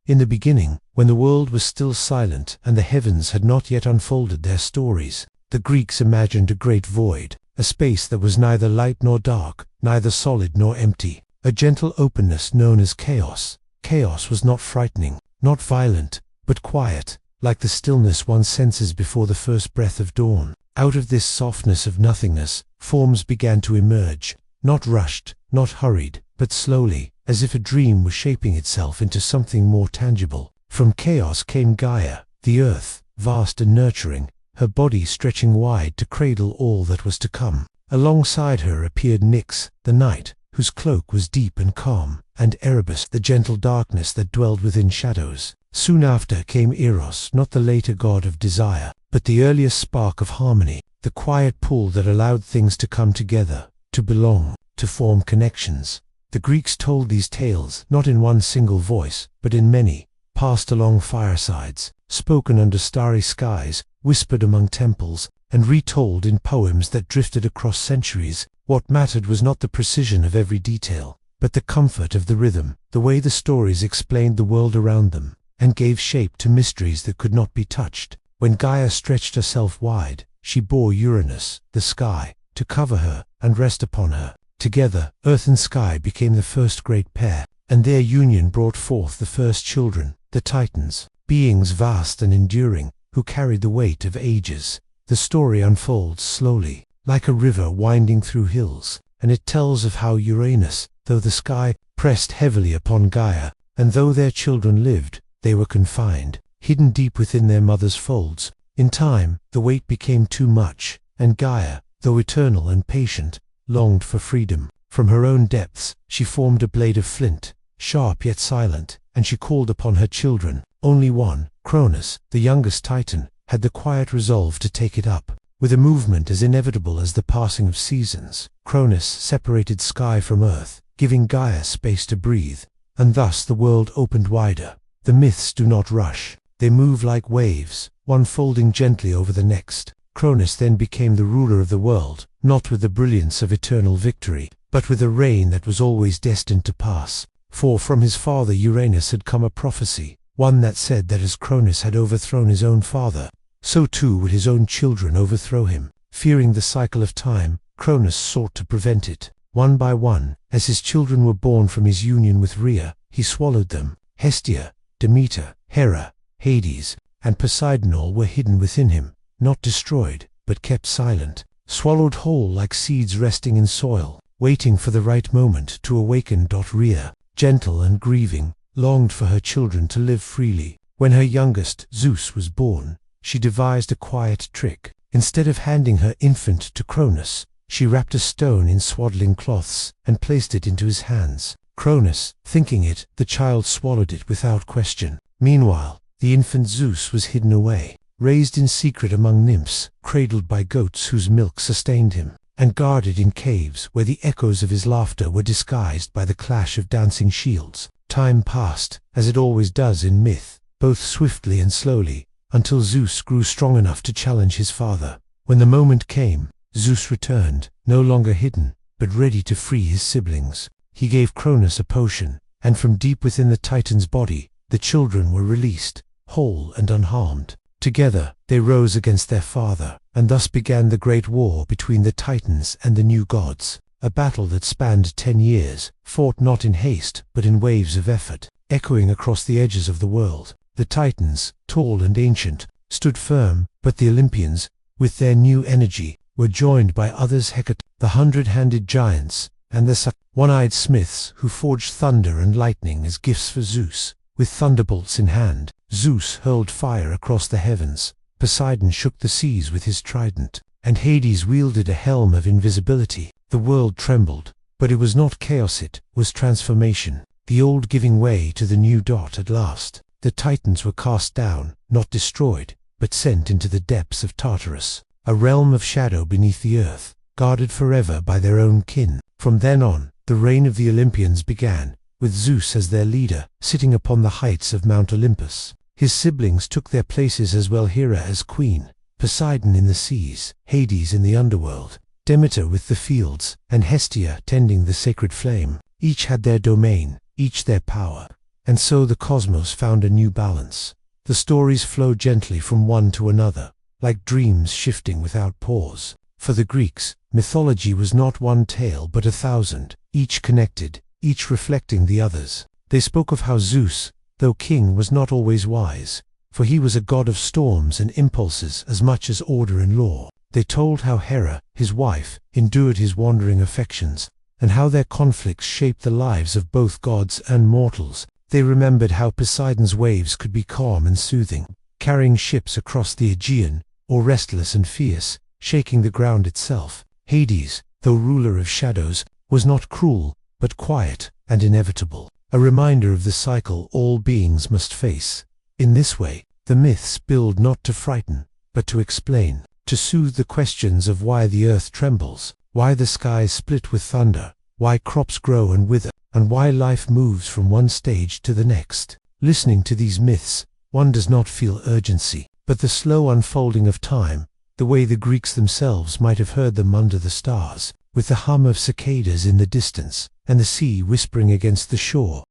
In the beginning, when the world was still silent and the heavens had not yet unfolded their stories, the Greeks imagined a great void, a space that was neither light nor dark, neither solid nor empty, a gentle openness known as chaos. Chaos was not frightening, not violent, but quiet, like the stillness one senses before the first breath of dawn. Out of this softness of nothingness, forms began to emerge, not rushed, not hurried, but slowly, as if a dream was shaping itself into something more tangible. From chaos came Gaia, the earth, vast and nurturing, her body stretching wide to cradle all that was to come. Alongside her appeared Nyx, the night, whose cloak was deep and calm, and Erebus, the gentle darkness that dwelled within shadows. Soon after came Eros, not the later god of desire, but the earliest spark of harmony, the quiet pull that allowed things to come together, to belong, to form connections. The Greeks told these tales not in one single voice, but in many, passed along firesides, spoken under starry skies, whispered among temples, and retold in poems that drifted across centuries. What mattered was not the precision of every detail, but the comfort of the rhythm, the way the stories explained the world around them, and gave shape to mysteries that could not be touched. When Gaia stretched herself wide, she bore Uranus, the sky, to cover her and rest upon her. Together, earth and sky became the first great pair, and their union brought forth the first children, the Titans, beings vast and enduring, who carried the weight of ages. The story unfolds slowly, like a river winding through hills, and it tells of how Uranus, though the sky, pressed heavily upon Gaia, and though their children lived, they were confined, hidden deep within their mother's folds. In time, the weight became too much, and Gaia, though eternal and patient, longed for freedom. From her own depths, she formed a blade of flint, sharp yet silent, and she called upon her children. Only one, Cronus, the youngest Titan, had the quiet resolve to take it up. With a movement as inevitable as the passing of seasons, Cronus separated sky from earth, giving Gaia space to breathe, and thus the world opened wider. The myths do not rush, they move like waves, one folding gently over the next. Cronus then became the ruler of the world, not with the brilliance of eternal victory, but with a reign that was always destined to pass. For from his father Uranus had come a prophecy, one that said that as Cronus had overthrown his own father, so too would his own children overthrow him. Fearing the cycle of time, Cronus sought to prevent it. One by one, as his children were born from his union with Rhea, he swallowed them. Hestia, Demeter, Hera, Hades, and Poseidon all were hidden within him, not destroyed, but kept silent, swallowed whole like seeds resting in soil, waiting for the right moment to awaken. Rhea, gentle and grieving, longed for her children to live freely. When her youngest, Zeus, was born, she devised a quiet trick. Instead of handing her infant to Cronus, she wrapped a stone in swaddling cloths and placed it into his hands. Cronus, thinking it, the child swallowed it without question. Meanwhile, the infant Zeus was hidden away, raised in secret among nymphs, cradled by goats whose milk sustained him, and guarded in caves where the echoes of his laughter were disguised by the clash of dancing shields. Time passed, as it always does in myth, both swiftly and slowly, until Zeus grew strong enough to challenge his father. When the moment came, Zeus returned, no longer hidden, but ready to free his siblings. He gave Cronus a potion, and from deep within the Titan's body, the children were released, whole and unharmed. Together, they rose against their father, and thus began the great war between the Titans and the new gods, a battle that spanned 10 years, fought not in haste but in waves of effort, echoing across the edges of the world. The Titans, tall and ancient, stood firm, but the Olympians, with their new energy, were joined by others: Hecate, the 100-handed giants, and the one-eyed smiths who forged thunder and lightning as gifts for Zeus. With thunderbolts in hand, Zeus hurled fire across the heavens, Poseidon shook the seas with his trident, and Hades wielded a helm of invisibility. The world trembled, but it was not chaos, it was transformation, the old giving way to the new. At last, the Titans were cast down, not destroyed, but sent into the depths of Tartarus, a realm of shadow beneath the earth, guarded forever by their own kin. From then on, the reign of the Olympians began, with Zeus as their leader, sitting upon the heights of Mount Olympus. His siblings took their places as well: Hera as queen, Poseidon in the seas, Hades in the underworld, Demeter with the fields, and Hestia tending the sacred flame. Each had their domain, each their power, And so the cosmos found a new balance. The stories flow gently from one to another, like dreams shifting without pause. For the Greeks, mythology was not one tale but 1,000, each connected, each reflecting the others. They spoke of how Zeus, though king, was not always wise, for he was a god of storms and impulses as much as order and law. They told how Hera, his wife, endured his wandering affections, and how their conflicts shaped the lives of both gods and mortals. They remembered how Poseidon's waves could be calm and soothing, carrying ships across the Aegean, or restless and fierce, shaking the ground itself. Hades, though ruler of shadows, was not cruel, but quiet and inevitable, a reminder of the cycle all beings must face. In this way, the myths build not to frighten, but to explain, to soothe the questions of why the earth trembles, why the skies split with thunder, why crops grow and wither, and why life moves from one stage to the next. Listening to these myths, one does not feel urgency, but the slow unfolding of time, the way the Greeks themselves might have heard them under the stars, with the hum of cicadas in the distance, and the sea whispering against the shore.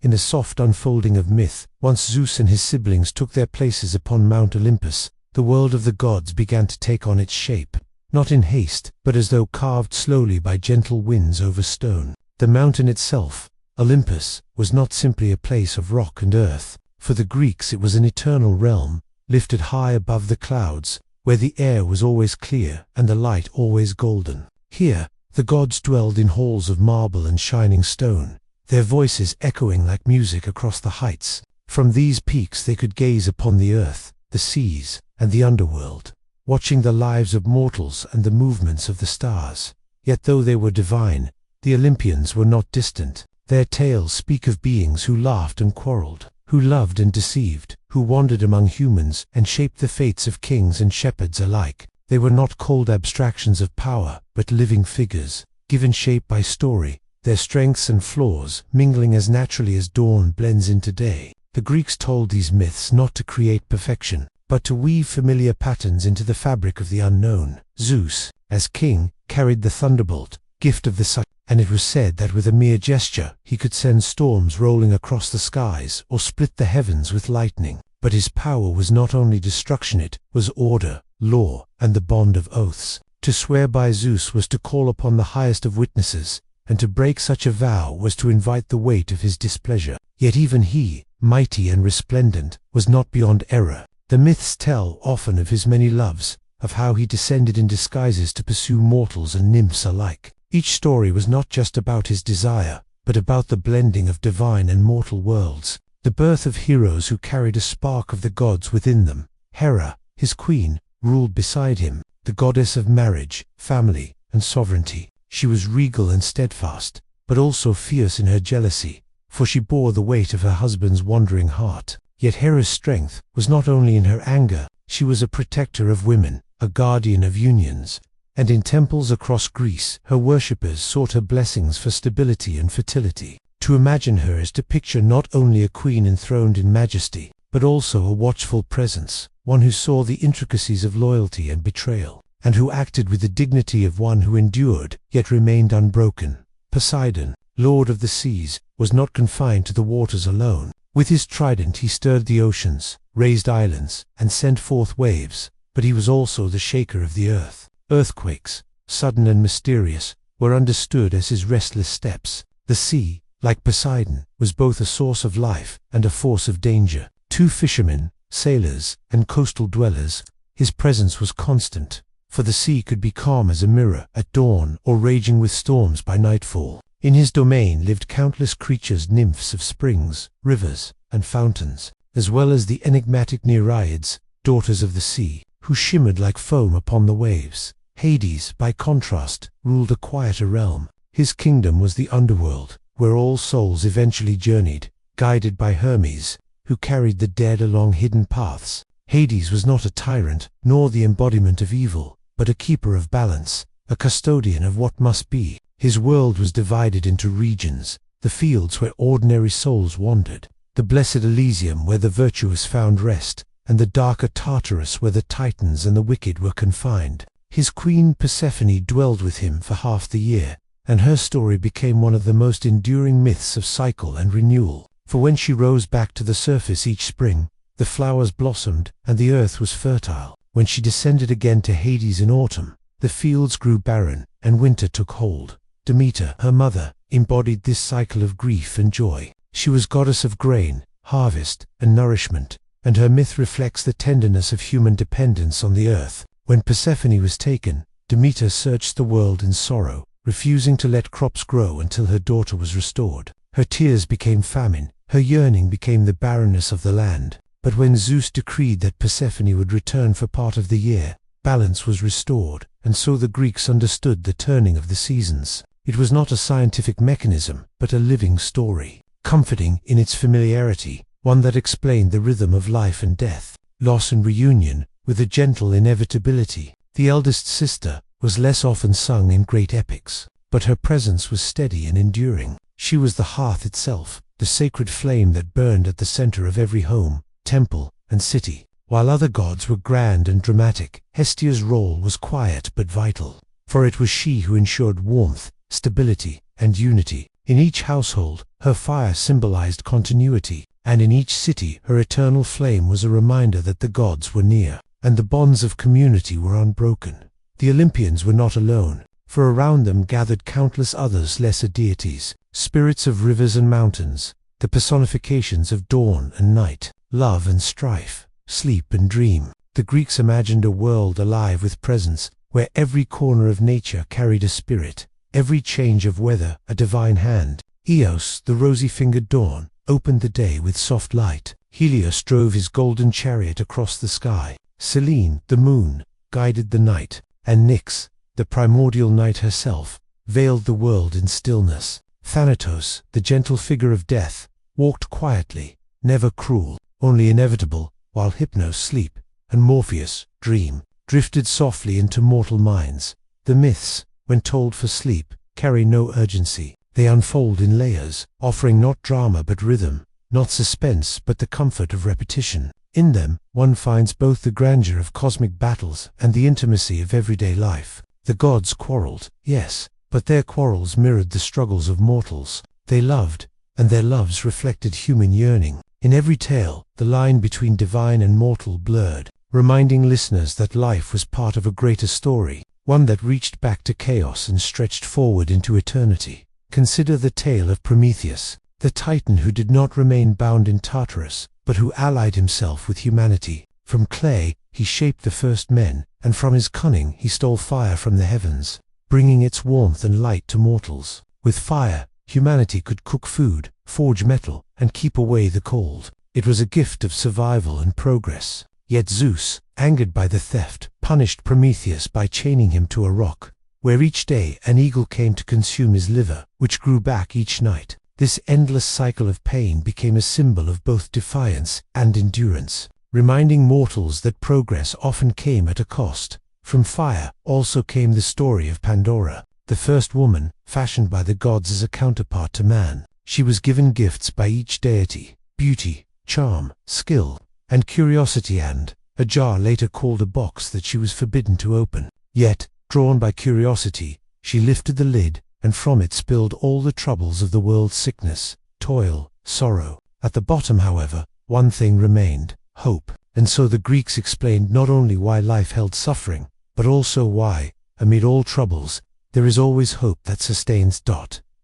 In the soft unfolding of myth, once Zeus and his siblings took their places upon Mount Olympus, the world of the gods began to take on its shape, not in haste, but as though carved slowly by gentle winds over stone. The mountain itself, Olympus, was not simply a place of rock and earth. For the Greeks it was an eternal realm, lifted high above the clouds, where the air was always clear and the light always golden. Here, the gods dwelled in halls of marble and shining stone, their voices echoing like music across the heights. From these peaks they could gaze upon the earth, the seas, and the underworld, watching the lives of mortals and the movements of the stars. Yet though they were divine, the Olympians were not distant. Their tales speak of beings who laughed and quarreled, who loved and deceived, who wandered among humans and shaped the fates of kings and shepherds alike. They were not cold abstractions of power, but living figures, given shape by story, their strengths and flaws mingling as naturally as dawn blends into day. The Greeks told these myths not to create perfection, but to weave familiar patterns into the fabric of the unknown. Zeus, as king, carried the thunderbolt, gift of the sun, and it was said that with a mere gesture he could send storms rolling across the skies or split the heavens with lightning. But his power was not only destruction, it was order, law, and the bond of oaths. To swear by Zeus was to call upon the highest of witnesses, and to break such a vow was to invite the weight of his displeasure. Yet even he, mighty and resplendent, was not beyond error. The myths tell often of his many loves, of how he descended in disguises to pursue mortals and nymphs alike. Each story was not just about his desire, but about the blending of divine and mortal worlds, the birth of heroes who carried a spark of the gods within them. Hera, his queen, ruled beside him, the goddess of marriage, family, and sovereignty. She was regal and steadfast, but also fierce in her jealousy, for she bore the weight of her husband's wandering heart. Yet Hera's strength was not only in her anger, she was a protector of women, a guardian of unions, and in temples across Greece her worshippers sought her blessings for stability and fertility. To imagine her is to picture not only a queen enthroned in majesty, but also a watchful presence, one who saw the intricacies of loyalty and betrayal, and who acted with the dignity of one who endured, yet remained unbroken. Poseidon, lord of the seas, was not confined to the waters alone. With his trident he stirred the oceans, raised islands, and sent forth waves, but he was also the shaker of the earth. Earthquakes, sudden and mysterious, were understood as his restless steps. The sea, like Poseidon, was both a source of life and a force of danger. To fishermen, sailors, and coastal dwellers, his presence was constant, for the sea could be calm as a mirror at dawn or raging with storms by nightfall. In his domain lived countless creatures, nymphs of springs, rivers, and fountains, as well as the enigmatic Nereids, daughters of the sea, who shimmered like foam upon the waves. Hades, by contrast, ruled a quieter realm. His kingdom was the underworld, where all souls eventually journeyed, guided by Hermes, who carried the dead along hidden paths. Hades was not a tyrant, nor the embodiment of evil, but a keeper of balance, a custodian of what must be. His world was divided into regions, the fields where ordinary souls wandered, the blessed Elysium where the virtuous found rest, and the darker Tartarus where the Titans and the wicked were confined. His queen Persephone dwelled with him for half the year, and her story became one of the most enduring myths of cycle and renewal. For when she rose back to the surface each spring, the flowers blossomed and the earth was fertile. When she descended again to Hades in autumn, the fields grew barren and winter took hold. Demeter, her mother, embodied this cycle of grief and joy. She was goddess of grain, harvest, and nourishment, and her myth reflects the tenderness of human dependence on the earth. When Persephone was taken, Demeter searched the world in sorrow, refusing to let crops grow until her daughter was restored. Her tears became famine, her yearning became the barrenness of the land. But when Zeus decreed that Persephone would return for part of the year, balance was restored, and so the Greeks understood the turning of the seasons. It was not a scientific mechanism, but a living story, comforting in its familiarity, one that explained the rhythm of life and death, loss and reunion, with a gentle inevitability. The eldest sister was less often sung in great epics, but her presence was steady and enduring. She was the hearth itself, the sacred flame that burned at the center of every home, temple, and city. While other gods were grand and dramatic, Hestia's role was quiet but vital, for it was she who ensured warmth, stability, and unity. In each household, her fire symbolized continuity, and in each city her eternal flame was a reminder that the gods were near, and the bonds of community were unbroken. The Olympians were not alone, for around them gathered countless others lesser deities, spirits of rivers and mountains, the personifications of dawn and night, love and strife, sleep and dream. The Greeks imagined a world alive with presence, where every corner of nature carried a spirit, every change of weather a divine hand. Eos, the rosy-fingered dawn, opened the day with soft light. Helios drove his golden chariot across the sky. Selene, the moon, guided the night, and Nyx, the primordial night herself, veiled the world in stillness. Thanatos, the gentle figure of death, walked quietly, never cruel, only inevitable, while Hypnos, sleep, and Morpheus, dream, drifted softly into mortal minds. The myths, when told for sleep, carry no urgency. They unfold in layers, offering not drama but rhythm, not suspense but the comfort of repetition. In them, one finds both the grandeur of cosmic battles and the intimacy of everyday life. The gods quarreled, yes, but their quarrels mirrored the struggles of mortals. They loved, and their loves reflected human yearning. In every tale, the line between divine and mortal blurred, reminding listeners that life was part of a greater story, one that reached back to chaos and stretched forward into eternity. Consider the tale of Prometheus, the titan who did not remain bound in Tartarus, but who allied himself with humanity. From clay, he shaped the first men, and from his cunning he stole fire from the heavens, bringing its warmth and light to mortals. With fire, humanity could cook food, forge metal, and keep away the cold. It was a gift of survival and progress. Yet Zeus, angered by the theft, punished Prometheus by chaining him to a rock, where each day an eagle came to consume his liver, which grew back each night. This endless cycle of pain became a symbol of both defiance and endurance, reminding mortals that progress often came at a cost. From fire also came the story of Pandora, the first woman, fashioned by the gods as a counterpart to man. She was given gifts by each deity: beauty, charm, skill, and curiosity, and a jar later called a box that she was forbidden to open. Yet, drawn by curiosity, she lifted the lid, and from it spilled all the troubles of the world's sickness, toil, sorrow. At the bottom, however, one thing remained: hope. And so the Greeks explained not only why life held suffering, but also why, amid all troubles, there is always hope that sustains.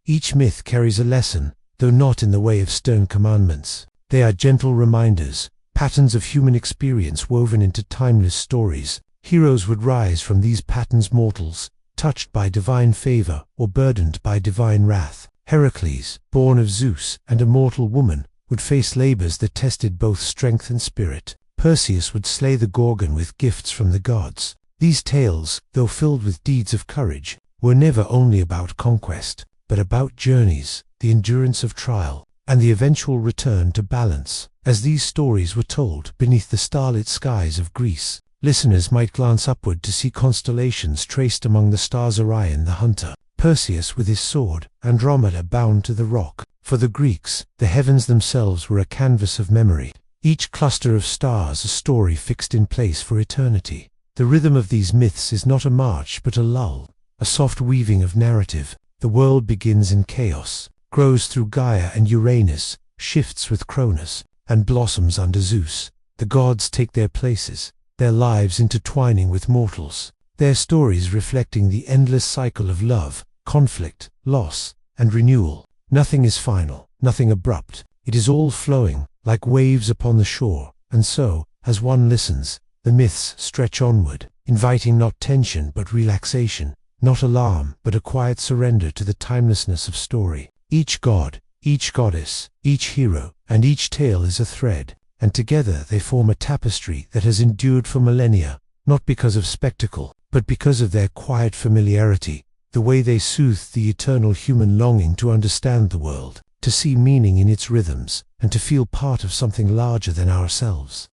Each myth carries a lesson, though not in the way of stern commandments. They are gentle reminders, patterns of human experience woven into timeless stories. Heroes would rise from these patterns: mortals, touched by divine favor or burdened by divine wrath. Heracles, born of Zeus and a mortal woman, would face labors that tested both strength and spirit. Perseus would slay the Gorgon with gifts from the gods. These tales, though filled with deeds of courage, were never only about conquest, but about journeys, the endurance of trial, and the eventual return to balance. As these stories were told beneath the starlit skies of Greece, listeners might glance upward to see constellations traced among the stars: Orion the hunter, Perseus with his sword, Andromeda bound to the rock. For the Greeks, the heavens themselves were a canvas of memory, each cluster of stars a story fixed in place for eternity. The rhythm of these myths is not a march but a lull, a soft weaving of narrative. The world begins in chaos, grows through Gaia and Uranus, shifts with Cronus, and blossoms under Zeus. The gods take their places, their lives intertwining with mortals, their stories reflecting the endless cycle of love, conflict, loss, and renewal. Nothing is final, nothing abrupt. It is all flowing, like waves upon the shore, and so, as one listens, the myths stretch onward, inviting not tension but relaxation, not alarm but a quiet surrender to the timelessness of story. Each god, each goddess, each hero, and each tale is a thread, and together they form a tapestry that has endured for millennia, not because of spectacle, but because of their quiet familiarity, the way they soothe the eternal human longing to understand the world, to see meaning in its rhythms, and to feel part of something larger than ourselves.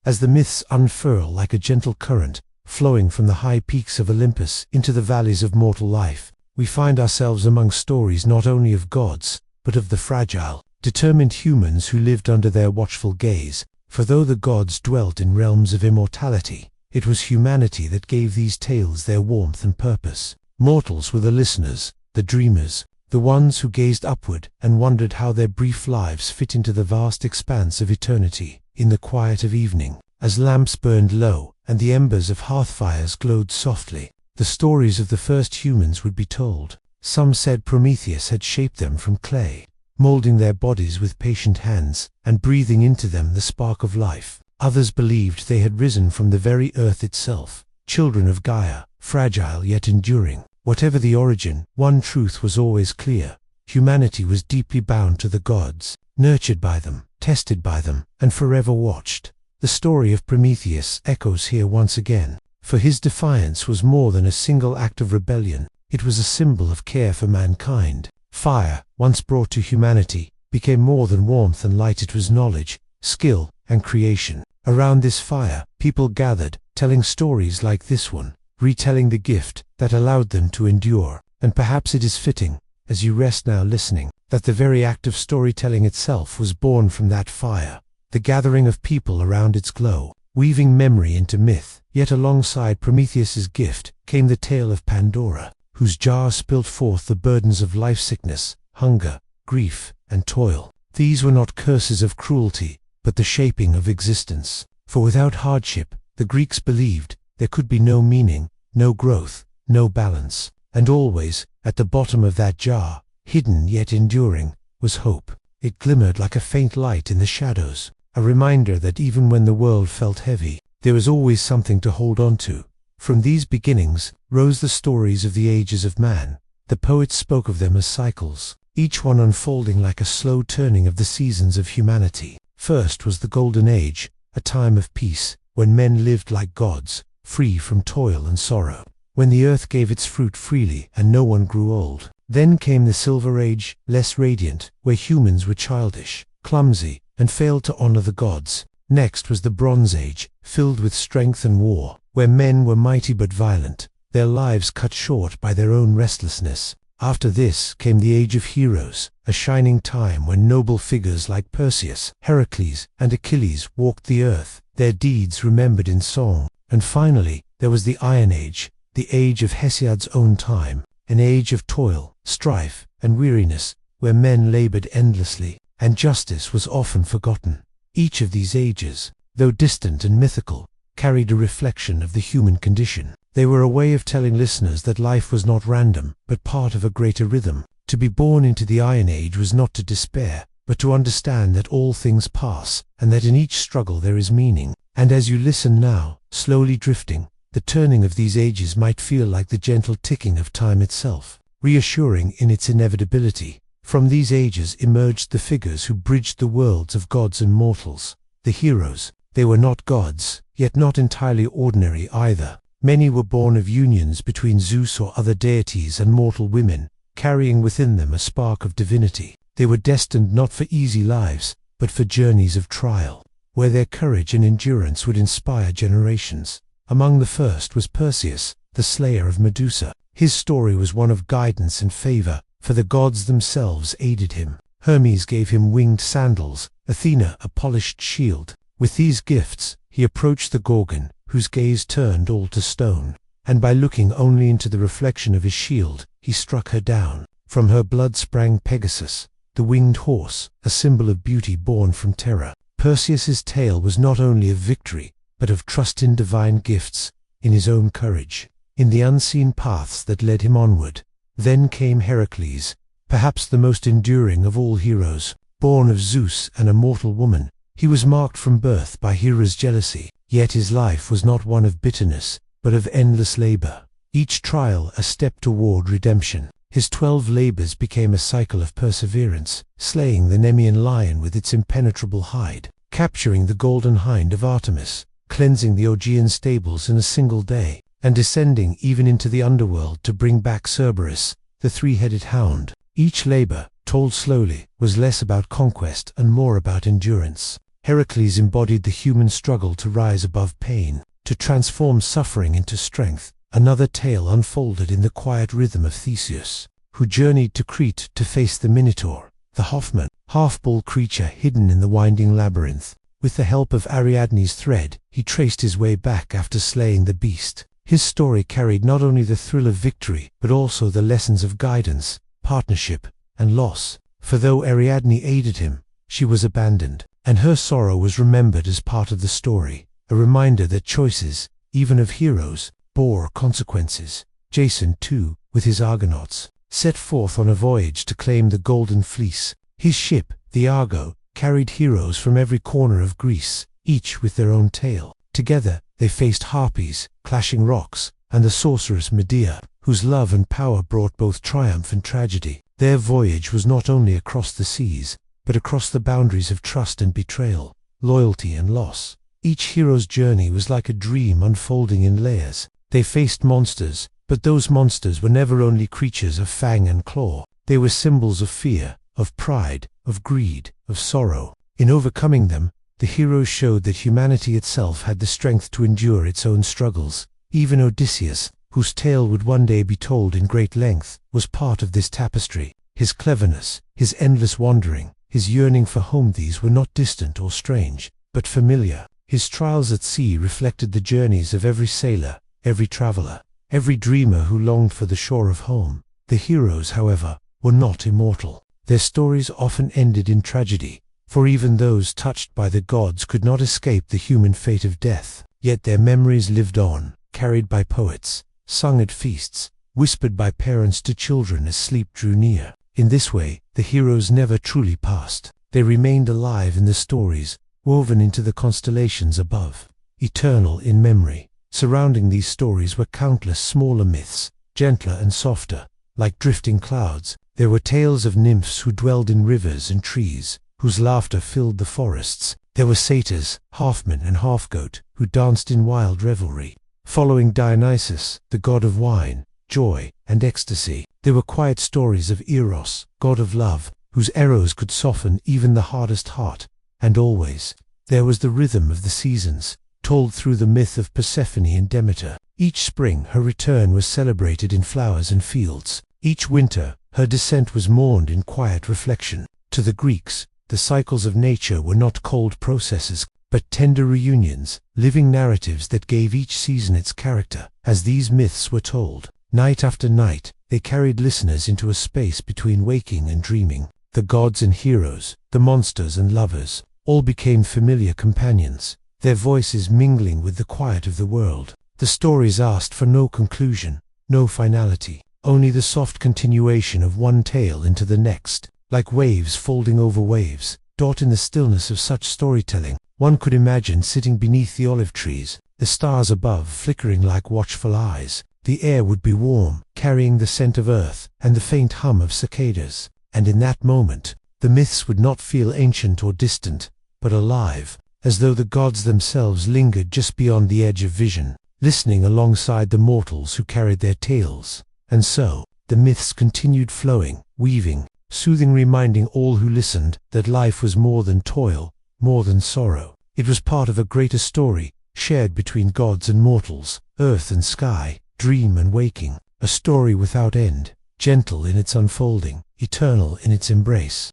As the myths unfurl like a gentle current, flowing from the high peaks of Olympus into the valleys of mortal life, we find ourselves among stories not only of gods, but of the fragile, determined humans who lived under their watchful gaze. For though the gods dwelt in realms of immortality, it was humanity that gave these tales their warmth and purpose. Mortals were the listeners, the dreamers, the ones who gazed upward and wondered how their brief lives fit into the vast expanse of eternity. In the quiet of evening, as lamps burned low and the embers of hearth fires glowed softly, the stories of the first humans would be told. Some said Prometheus had shaped them from clay, molding their bodies with patient hands and breathing into them the spark of life. Others believed they had risen from the very earth itself, children of Gaia, fragile yet enduring. Whatever the origin, one truth was always clear: humanity was deeply bound to the gods, nurtured by them, tested by them, and forever watched. The story of Prometheus echoes here once again, for his defiance was more than a single act of rebellion. It was a symbol of care for mankind. Fire, once brought to humanity, became more than warmth and light. It was knowledge, skill, and creation. Around this fire, people gathered, telling stories like this one, retelling the gift that allowed them to endure. And perhaps it is fitting, as you rest now listening, that the very act of storytelling itself was born from that fire, the gathering of people around its glow, weaving memory into myth. Yet alongside Prometheus's gift came the tale of Pandora, whose jar spilled forth the burdens of life, sickness, hunger, grief, and toil. These were not curses of cruelty, but the shaping of existence. For without hardship, the Greeks believed, there could be no meaning, no growth, no balance. And always, at the bottom of that jar, hidden yet enduring, was hope. It glimmered like a faint light in the shadows, a reminder that even when the world felt heavy, there was always something to hold on to. From these beginnings rose the stories of the ages of man. The poets spoke of them as cycles, each one unfolding like a slow turning of the seasons of humanity. First was the Golden Age, a time of peace, when men lived like gods, free from toil and sorrow, when the earth gave its fruit freely and no one grew old. Then came the Silver Age, less radiant, where humans were childish, clumsy, and failed to honor the gods. Next was the Bronze Age, filled with strength and war, where men were mighty but violent, their lives cut short by their own restlessness. After this came the Age of Heroes, a shining time when noble figures like Perseus, Heracles, and Achilles walked the earth, their deeds remembered in song. And finally, there was the Iron Age, the age of Hesiod's own time, an age of toil, strife, and weariness, where men labored endlessly, and justice was often forgotten. Each of these ages, though distant and mythical, carried a reflection of the human condition. They were a way of telling listeners that life was not random, but part of a greater rhythm. To be born into the Iron Age was not to despair, but to understand that all things pass, and that in each struggle there is meaning. And as you listen now, slowly drifting, the turning of these ages might feel like the gentle ticking of time itself, reassuring in its inevitability. From these ages emerged the figures who bridged the worlds of gods and mortals. The heroes. They were not gods, yet not entirely ordinary either. Many were born of unions between Zeus or other deities and mortal women, carrying within them a spark of divinity. They were destined not for easy lives, but for journeys of trial, where their courage and endurance would inspire generations. Among the first was Perseus, the slayer of Medusa. His story was one of guidance and favor, for the gods themselves aided him. Hermes gave him winged sandals, Athena a polished shield. With these gifts, he approached the Gorgon, whose gaze turned all to stone, and by looking only into the reflection of his shield, he struck her down. From her blood sprang Pegasus, the winged horse, a symbol of beauty born from terror. Perseus's tale was not only of victory, but of trust in divine gifts, in his own courage, in the unseen paths that led him onward. Then came Heracles, perhaps the most enduring of all heroes. Born of Zeus and a mortal woman, he was marked from birth by Hera's jealousy. Yet his life was not one of bitterness, but of endless labor. Each trial a step toward redemption. His 12 labors became a cycle of perseverance, slaying the Nemean lion with its impenetrable hide, capturing the golden hind of Artemis, cleansing the Augean stables in a single day, and descending even into the underworld to bring back Cerberus, the three-headed hound. Each labor, told slowly, was less about conquest and more about endurance. Heracles embodied the human struggle to rise above pain, to transform suffering into strength. Another tale unfolded in the quiet rhythm of Theseus, who journeyed to Crete to face the Minotaur, the Hoffman, half-bull creature hidden in the winding labyrinth. With the help of Ariadne's thread, he traced his way back after slaying the beast. His story carried not only the thrill of victory, but also the lessons of guidance, partnership, and loss. For though Ariadne aided him, she was abandoned, and her sorrow was remembered as part of the story, a reminder that choices, even of heroes, bore consequences. Jason, too, with his Argonauts, set forth on a voyage to claim the Golden Fleece. His ship, the Argo, carried heroes from every corner of Greece, each with their own tale. Together, they faced Harpies, clashing rocks, and the sorceress Medea, whose love and power brought both triumph and tragedy. Their voyage was not only across the seas, but across the boundaries of trust and betrayal, loyalty and loss. Each hero's journey was like a dream unfolding in layers. They faced monsters, but those monsters were never only creatures of fang and claw. They were symbols of fear, of pride, of greed, of sorrow. In overcoming them, the heroes showed that humanity itself had the strength to endure its own struggles. Even Odysseus, whose tale would one day be told in great length, was part of this tapestry. His cleverness, his endless wandering, his yearning for home, these were not distant or strange, but familiar. His trials at sea reflected the journeys of every sailor, every traveler, every dreamer who longed for the shore of home. The heroes, however, were not immortal. Their stories often ended in tragedy, for even those touched by the gods could not escape the human fate of death. Yet their memories lived on, carried by poets, sung at feasts, whispered by parents to children as sleep drew near. In this way, the heroes never truly passed. They remained alive in the stories, woven into the constellations above, eternal in memory. Surrounding these stories were countless smaller myths, gentler and softer, like drifting clouds. There were tales of nymphs who dwelled in rivers and trees, whose laughter filled the forests. There were satyrs, half-man and half-goat, who danced in wild revelry, following Dionysus, the god of wine, joy, and ecstasy. There were quiet stories of Eros, god of love, whose arrows could soften even the hardest heart. And always, there was the rhythm of the seasons, told through the myth of Persephone and Demeter. Each spring her return was celebrated in flowers and fields. Each winter her descent was mourned in quiet reflection. To the Greeks, the cycles of nature were not cold processes, but tender reunions, living narratives that gave each season its character. As these myths were told, night after night, they carried listeners into a space between waking and dreaming. The gods and heroes, the monsters and lovers, all became familiar companions, their voices mingling with the quiet of the world. The stories asked for no conclusion, no finality, only the soft continuation of one tale into the next. Like waves folding over waves, taught in the stillness of such storytelling, one could imagine sitting beneath the olive trees, the stars above flickering like watchful eyes. The air would be warm, carrying the scent of earth and the faint hum of cicadas. And in that moment, the myths would not feel ancient or distant, but alive, as though the gods themselves lingered just beyond the edge of vision, listening alongside the mortals who carried their tales. And so, the myths continued flowing, weaving, soothing, reminding all who listened that life was more than toil, more than sorrow. It was part of a greater story, shared between gods and mortals, earth and sky, dream and waking, a story without end, gentle in its unfolding, eternal in its embrace.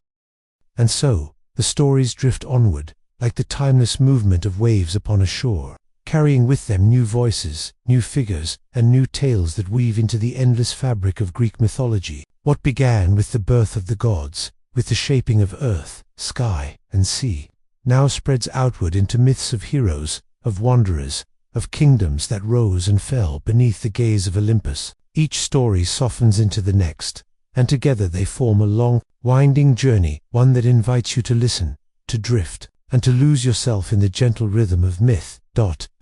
And so, the stories drift onward, like the timeless movement of waves upon a shore, carrying with them new voices, new figures, and new tales that weave into the endless fabric of Greek mythology. What began with the birth of the gods with the shaping of earth, sky, and sea, now spreads outward into myths of heroes, of wanderers, of kingdoms that rose and fell beneath the gaze of Olympus. Each story softens into the next, and together they form a long, winding journey, one that invites you to listen, to drift, and to lose yourself in the gentle rhythm of myth.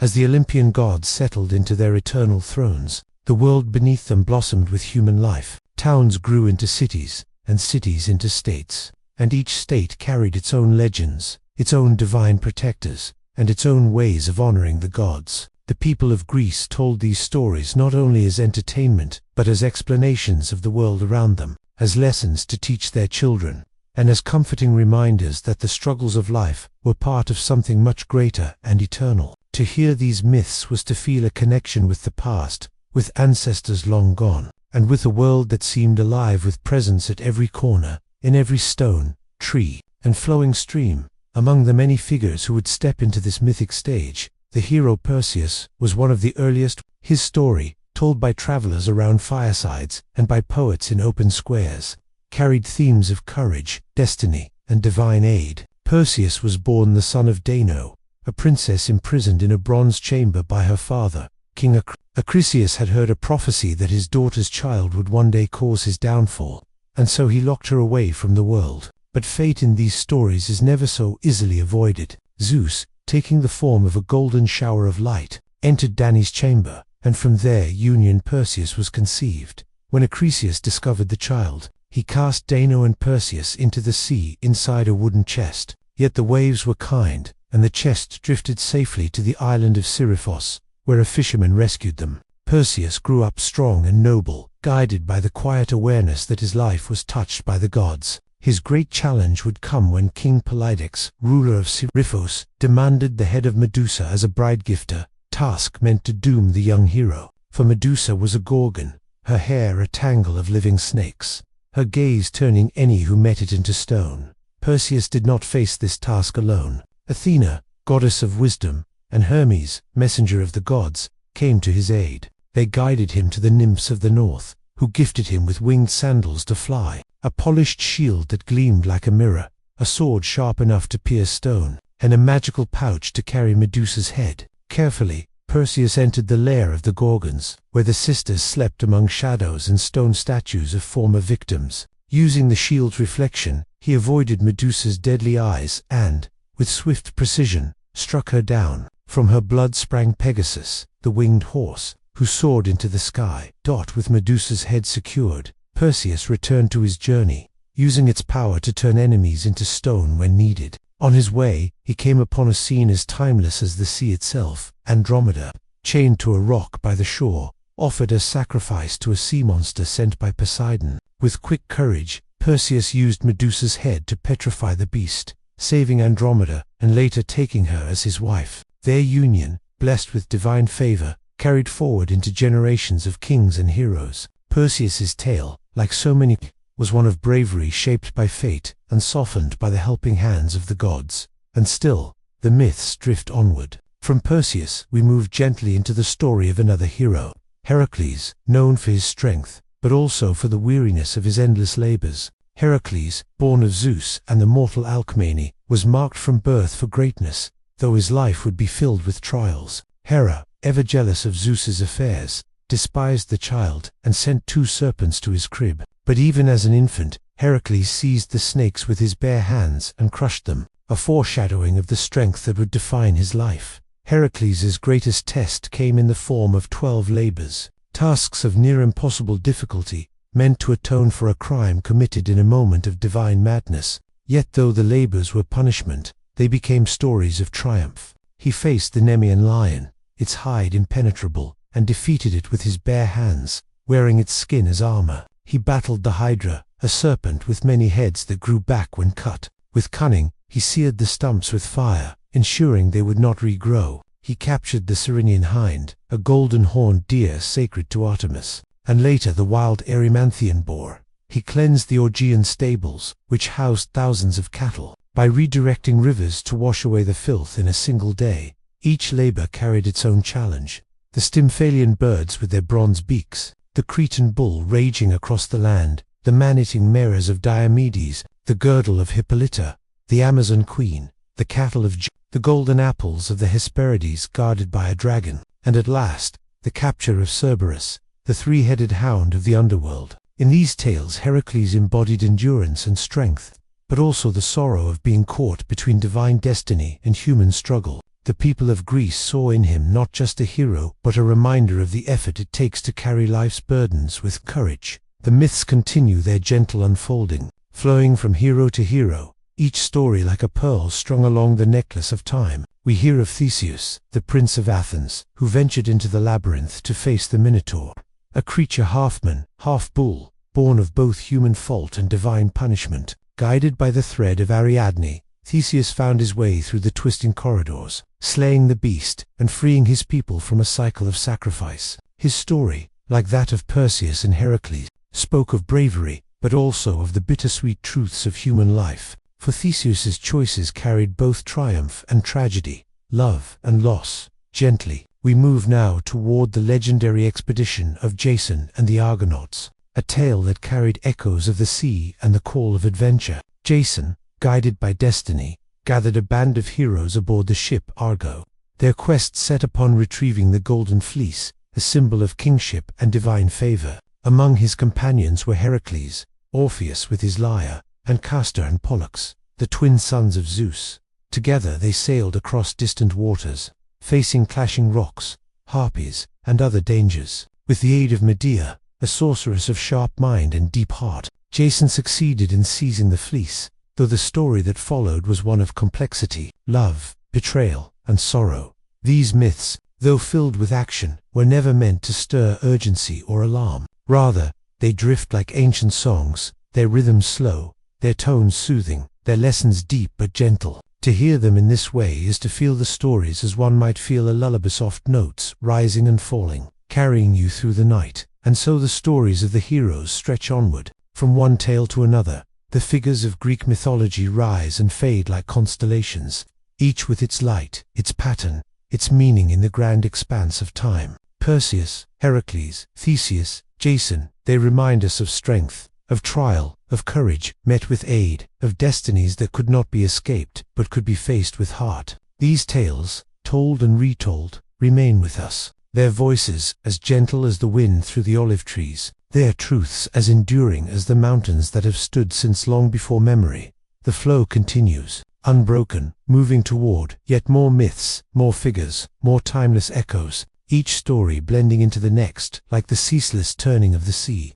As the Olympian gods settled into their eternal thrones, the world beneath them blossomed with human life. Towns grew into cities, and cities into states, and each state carried its own legends, its own divine protectors, and its own ways of honoring the gods. The people of Greece told these stories not only as entertainment, but as explanations of the world around them, as lessons to teach their children, and as comforting reminders that the struggles of life were part of something much greater and eternal. To hear these myths was to feel a connection with the past, with ancestors long gone, and with a world that seemed alive with presence at every corner, in every stone, tree, and flowing stream. Among the many figures who would step into this mythic stage, the hero Perseus was one of the earliest. His story, told by travelers around firesides and by poets in open squares, carried themes of courage, destiny, and divine aid. Perseus was born the son of Dano, a princess imprisoned in a bronze chamber by her father, King Acrisius. Had heard a prophecy that his daughter's child would one day cause his downfall, and so he locked her away from the world. But fate in these stories is never so easily avoided. Zeus, taking the form of a golden shower of light, entered Danae's chamber, and from their union Perseus was conceived. When Acrisius discovered the child, he cast Dano and Perseus into the sea inside a wooden chest. Yet the waves were kind, and the chest drifted safely to the island of Seriphos, where a fisherman rescued them. Perseus grew up strong and noble, guided by the quiet awareness that his life was touched by the gods. His great challenge would come when King Polydex, ruler of Seriphos, demanded the head of Medusa as a bride-gifter, task meant to doom the young hero. For Medusa was a Gorgon, her hair a tangle of living snakes, her gaze turning any who met it into stone. Perseus did not face this task alone. Athena, goddess of wisdom, and Hermes, messenger of the gods, came to his aid. They guided him to the nymphs of the north, who gifted him with winged sandals to fly, a polished shield that gleamed like a mirror, a sword sharp enough to pierce stone, and a magical pouch to carry Medusa's head. Carefully, Perseus entered the lair of the Gorgons, where the sisters slept among shadows and stone statues of former victims. Using the shield's reflection, he avoided Medusa's deadly eyes and, with swift precision, struck her down. From her blood sprang Pegasus, the winged horse, who soared into the sky. With Medusa's head secured, Perseus returned to his journey, using its power to turn enemies into stone when needed. On his way, he came upon a scene as timeless as the sea itself. Andromeda, chained to a rock by the shore, offered as sacrifice to a sea monster sent by Poseidon. With quick courage, Perseus used Medusa's head to petrify the beast, saving Andromeda and later taking her as his wife. Their union, blessed with divine favor, carried forward into generations of kings and heroes. Perseus's tale, like so many, was one of bravery shaped by fate and softened by the helping hands of the gods. And still, the myths drift onward. From Perseus, we move gently into the story of another hero, Heracles, known for his strength, but also for the weariness of his endless labors. Heracles, born of Zeus and the mortal Alcmene, was marked from birth for greatness, though his life would be filled with trials. Hera, ever jealous of Zeus's affairs, despised the child and sent 2 serpents to his crib. But even as an infant, Heracles seized the snakes with his bare hands and crushed them, a foreshadowing of the strength that would define his life. Heracles' greatest test came in the form of 12 labors, tasks of near impossible difficulty, meant to atone for a crime committed in a moment of divine madness. Yet though the labors were punishment, they became stories of triumph. He faced the Nemean lion, its hide impenetrable, and defeated it with his bare hands, wearing its skin as armor. He battled the Hydra, a serpent with many heads that grew back when cut. With cunning, he seared the stumps with fire, ensuring they would not regrow. He captured the Cyrenian hind, a golden-horned deer sacred to Artemis, and later the wild Erymanthian boar. He cleansed the Augean stables, which housed thousands of cattle, by redirecting rivers to wash away the filth in a single day. Each labor carried its own challenge. The Stymphalian birds with their bronze beaks, the Cretan bull raging across the land, the man-eating mares of Diomedes, the girdle of Hippolyta, the Amazon queen, the cattle of the golden apples of the Hesperides guarded by a dragon, and at last, the capture of Cerberus, the three-headed hound of the underworld. In these tales Heracles embodied endurance and strength, but also the sorrow of being caught between divine destiny and human struggle. The people of Greece saw in him not just a hero, but a reminder of the effort it takes to carry life's burdens with courage. The myths continue their gentle unfolding, flowing from hero to hero, each story like a pearl strung along the necklace of time. We hear of Theseus, the prince of Athens, who ventured into the labyrinth to face the Minotaur, a creature half man, half bull, born of both human fault and divine punishment. Guided by the thread of Ariadne, Theseus found his way through the twisting corridors, slaying the beast and freeing his people from a cycle of sacrifice. His story, like that of Perseus and Heracles, spoke of bravery, but also of the bittersweet truths of human life. For Theseus's choices carried both triumph and tragedy, love and loss. Gently, we move now toward the legendary expedition of Jason and the Argonauts, a tale that carried echoes of the sea and the call of adventure. Jason, guided by destiny, gathered a band of heroes aboard the ship Argo, their quest set upon retrieving the Golden Fleece, a symbol of kingship and divine favor. Among his companions were Heracles, Orpheus with his lyre, and Castor and Pollux, the twin sons of Zeus. Together they sailed across distant waters, facing clashing rocks, harpies, and other dangers. With the aid of Medea, a sorceress of sharp mind and deep heart, Jason succeeded in seizing the fleece, though the story that followed was one of complexity, love, betrayal, and sorrow. These myths, though filled with action, were never meant to stir urgency or alarm. Rather, they drift like ancient songs, their rhythms slow, their tones soothing, their lessons deep but gentle. To hear them in this way is to feel the stories as one might feel a lullaby, soft notes rising and falling, carrying you through the night. And so the stories of the heroes stretch onward, from one tale to another. The figures of Greek mythology rise and fade like constellations, each with its light, its pattern, its meaning in the grand expanse of time. Perseus, Heracles, Theseus, Jason, they remind us of strength, of trial, of courage met with aid, of destinies that could not be escaped but could be faced with heart. These tales, told and retold, remain with us. Their voices as gentle as the wind through the olive trees, their truths as enduring as the mountains that have stood since long before memory. The flow continues, unbroken, moving toward yet more myths, more figures, more timeless echoes, each story blending into the next like the ceaseless turning of the sea.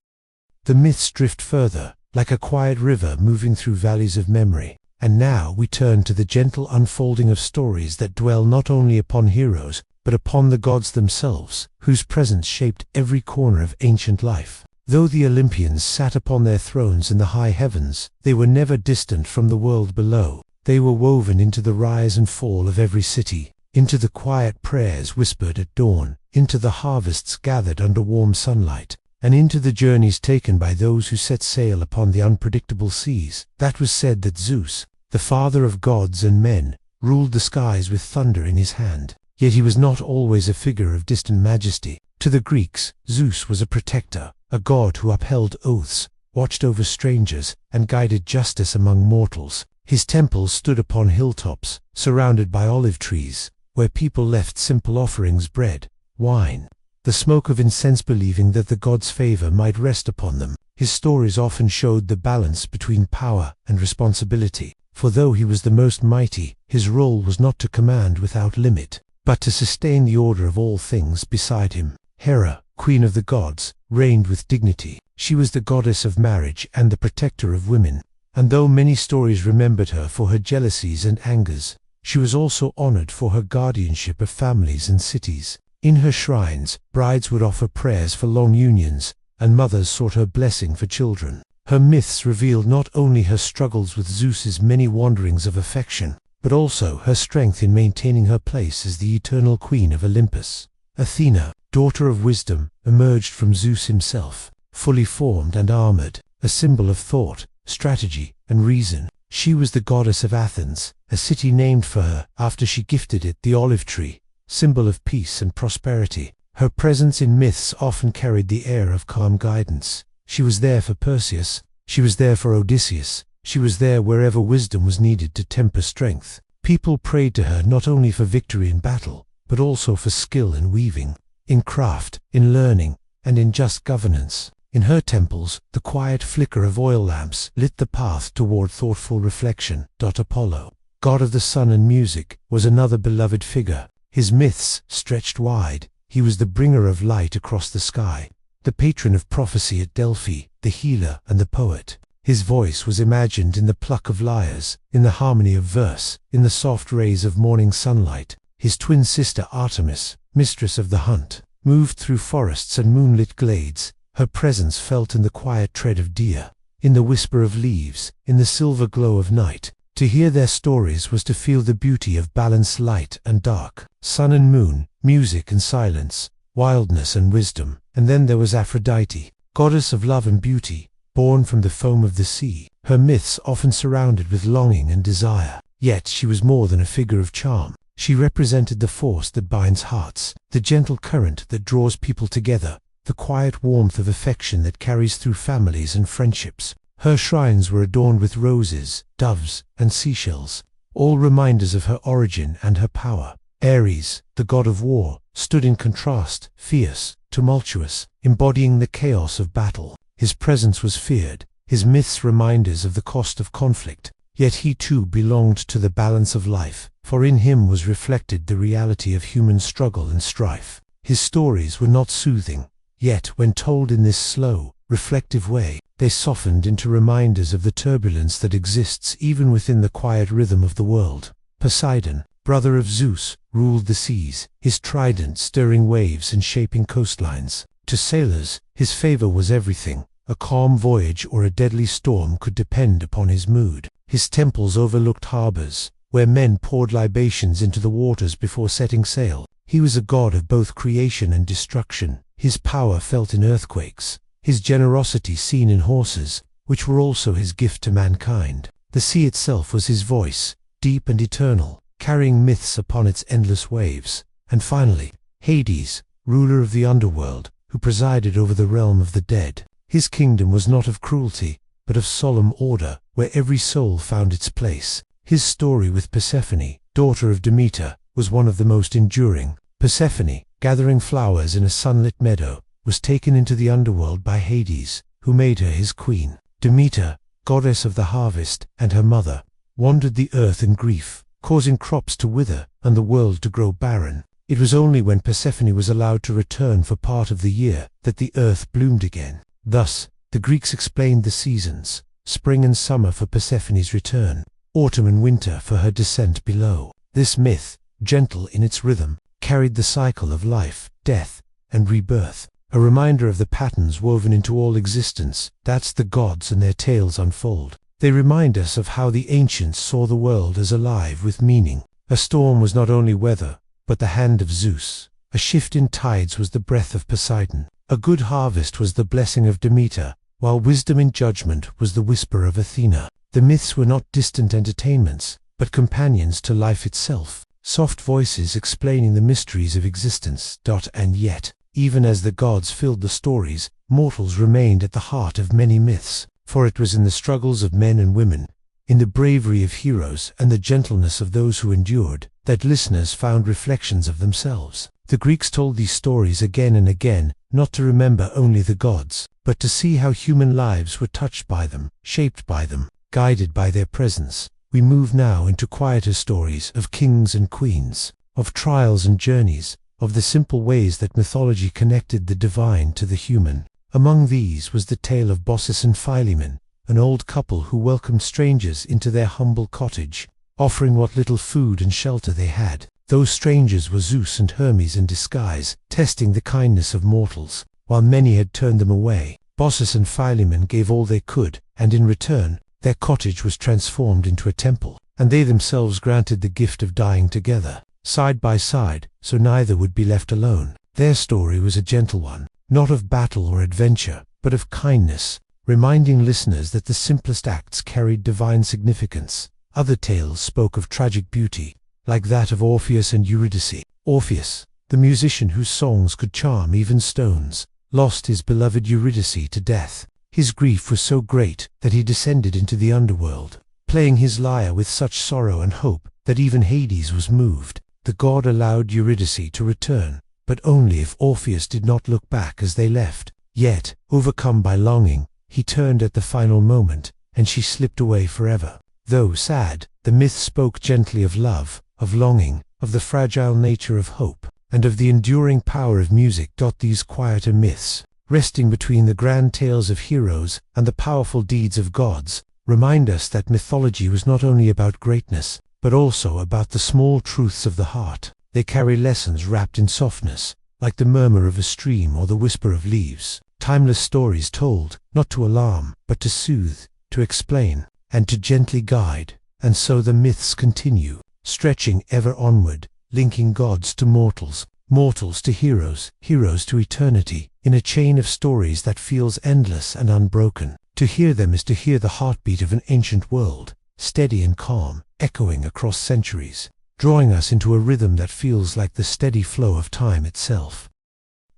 The myths drift further, like a quiet river moving through valleys of memory. And now we turn to the gentle unfolding of stories that dwell not only upon heroes, but upon the gods themselves, whose presence shaped every corner of ancient life. Though the Olympians sat upon their thrones in the high heavens, they were never distant from the world below. They were woven into the rise and fall of every city, into the quiet prayers whispered at dawn, into the harvests gathered under warm sunlight, and into the journeys taken by those who set sail upon the unpredictable seas. That was said that Zeus, the father of gods and men, ruled the skies with thunder in his hand. Yet he was not always a figure of distant majesty. To the Greeks, Zeus was a protector, a god who upheld oaths, watched over strangers, and guided justice among mortals. His temples stood upon hilltops, surrounded by olive trees, where people left simple offerings: bread, wine, the smoke of incense, believing that the god's favor might rest upon them. His stories often showed the balance between power and responsibility, for though he was the most mighty, his role was not to command without limit, but to sustain the order of all things beside him. Hera, queen of the gods, reigned with dignity. She was the goddess of marriage and the protector of women, and though many stories remembered her for her jealousies and angers, she was also honored for her guardianship of families and cities. In her shrines, brides would offer prayers for long unions, and mothers sought her blessing for children. Her myths revealed not only her struggles with Zeus's many wanderings of affection, but also her strength in maintaining her place as the eternal queen of Olympus. Athena, daughter of wisdom, emerged from Zeus himself, fully formed and armored, a symbol of thought, strategy, and reason. She was the goddess of Athens, a city named for her after she gifted it the olive tree, symbol of peace and prosperity. Her presence in myths often carried the air of calm guidance. She was there for Perseus, she was there for Odysseus, She was there wherever wisdom was needed to temper strength. People prayed to her not only for victory in battle, but also for skill in weaving, in craft, in learning, and in just governance. In her temples, the quiet flicker of oil lamps lit the path toward thoughtful reflection. Apollo, god of the sun and music, was another beloved figure. His myths stretched wide. He was the bringer of light across the sky, the patron of prophecy at Delphi, the healer and the poet. His voice was imagined in the pluck of lyres, in the harmony of verse, in the soft rays of morning sunlight. His twin sister Artemis, mistress of the hunt, moved through forests and moonlit glades. Her presence felt in the quiet tread of deer, in the whisper of leaves, in the silver glow of night. To hear their stories was to feel the beauty of balanced light and dark, sun and moon, music and silence, wildness and wisdom. And then there was Aphrodite, goddess of love and beauty, born from the foam of the sea. Her myths often surrounded with longing and desire. Yet she was more than a figure of charm. She represented the force that binds hearts, the gentle current that draws people together, the quiet warmth of affection that carries through families and friendships. Her shrines were adorned with roses, doves, and seashells, all reminders of her origin and her power. Ares, the god of war, stood in contrast, fierce, tumultuous, embodying the chaos of battle. His presence was feared, his myths reminders of the cost of conflict. Yet he too belonged to the balance of life, for in him was reflected the reality of human struggle and strife. His stories were not soothing, yet when told in this slow, reflective way, they softened into reminders of the turbulence that exists even within the quiet rhythm of the world. Poseidon, brother of Zeus, ruled the seas, his trident stirring waves and shaping coastlines. To sailors, his favor was everything. A calm voyage or a deadly storm could depend upon his mood. His temples overlooked harbors, where men poured libations into the waters before setting sail. He was a god of both creation and destruction, his power felt in earthquakes, his generosity seen in horses, which were also his gift to mankind. The sea itself was his voice, deep and eternal, carrying myths upon its endless waves. And finally, Hades, ruler of the underworld, who presided over the realm of the dead. His kingdom was not of cruelty, but of solemn order, where every soul found its place. His story with Persephone, daughter of Demeter, was one of the most enduring. Persephone, gathering flowers in a sunlit meadow, was taken into the underworld by Hades, who made her his queen. Demeter, goddess of the harvest, and her mother, wandered the earth in grief, causing crops to wither and the world to grow barren. It was only when Persephone was allowed to return for part of the year that the earth bloomed again. Thus, the Greeks explained the seasons, spring and summer for Persephone's return, autumn and winter for her descent below. This myth, gentle in its rhythm, carried the cycle of life, death, and rebirth, a reminder of the patterns woven into all existence. That's the gods and their tales unfold. They remind us of how the ancients saw the world as alive with meaning. A storm was not only weather, but the hand of Zeus. A shift in tides was the breath of Poseidon. A good harvest was the blessing of Demeter, while wisdom in judgment was the whisper of Athena. The myths were not distant entertainments, but companions to life itself, soft voices explaining the mysteries of existence. And yet, even as the gods filled the stories, mortals remained at the heart of many myths, for it was in the struggles of men and women, in the bravery of heroes and the gentleness of those who endured, that listeners found reflections of themselves. The Greeks told these stories again and again, not to remember only the gods, but to see how human lives were touched by them, shaped by them, guided by their presence. We move now into quieter stories of kings and queens, of trials and journeys, of the simple ways that mythology connected the divine to the human. Among these was the tale of Baucis and Philemon, an old couple who welcomed strangers into their humble cottage, offering what little food and shelter they had. Those strangers were Zeus and Hermes in disguise, testing the kindness of mortals. While many had turned them away, Baucis and Philemon gave all they could, and in return, their cottage was transformed into a temple, and they themselves granted the gift of dying together, side by side, so neither would be left alone. Their story was a gentle one, not of battle or adventure, but of kindness, reminding listeners that the simplest acts carried divine significance. Other tales spoke of tragic beauty, like that of Orpheus and Eurydice. Orpheus, the musician whose songs could charm even stones, lost his beloved Eurydice to death. His grief was so great that he descended into the underworld, playing his lyre with such sorrow and hope that even Hades was moved. The god allowed Eurydice to return, but only if Orpheus did not look back as they left. Yet, overcome by longing, he turned at the final moment, and she slipped away forever. Though sad, the myth spoke gently of love, of longing, of the fragile nature of hope, and of the enduring power of music. These quieter myths, resting between the grand tales of heroes and the powerful deeds of gods, remind us that mythology was not only about greatness, but also about the small truths of the heart. They carry lessons wrapped in softness, like the murmur of a stream or the whisper of leaves. Timeless stories told, not to alarm, but to soothe, to explain, and to gently guide. And so the myths continue, stretching ever onward, linking gods to mortals, mortals to heroes, heroes to eternity, in a chain of stories that feels endless and unbroken. To hear them is to hear the heartbeat of an ancient world, steady and calm, echoing across centuries, drawing us into a rhythm that feels like the steady flow of time itself.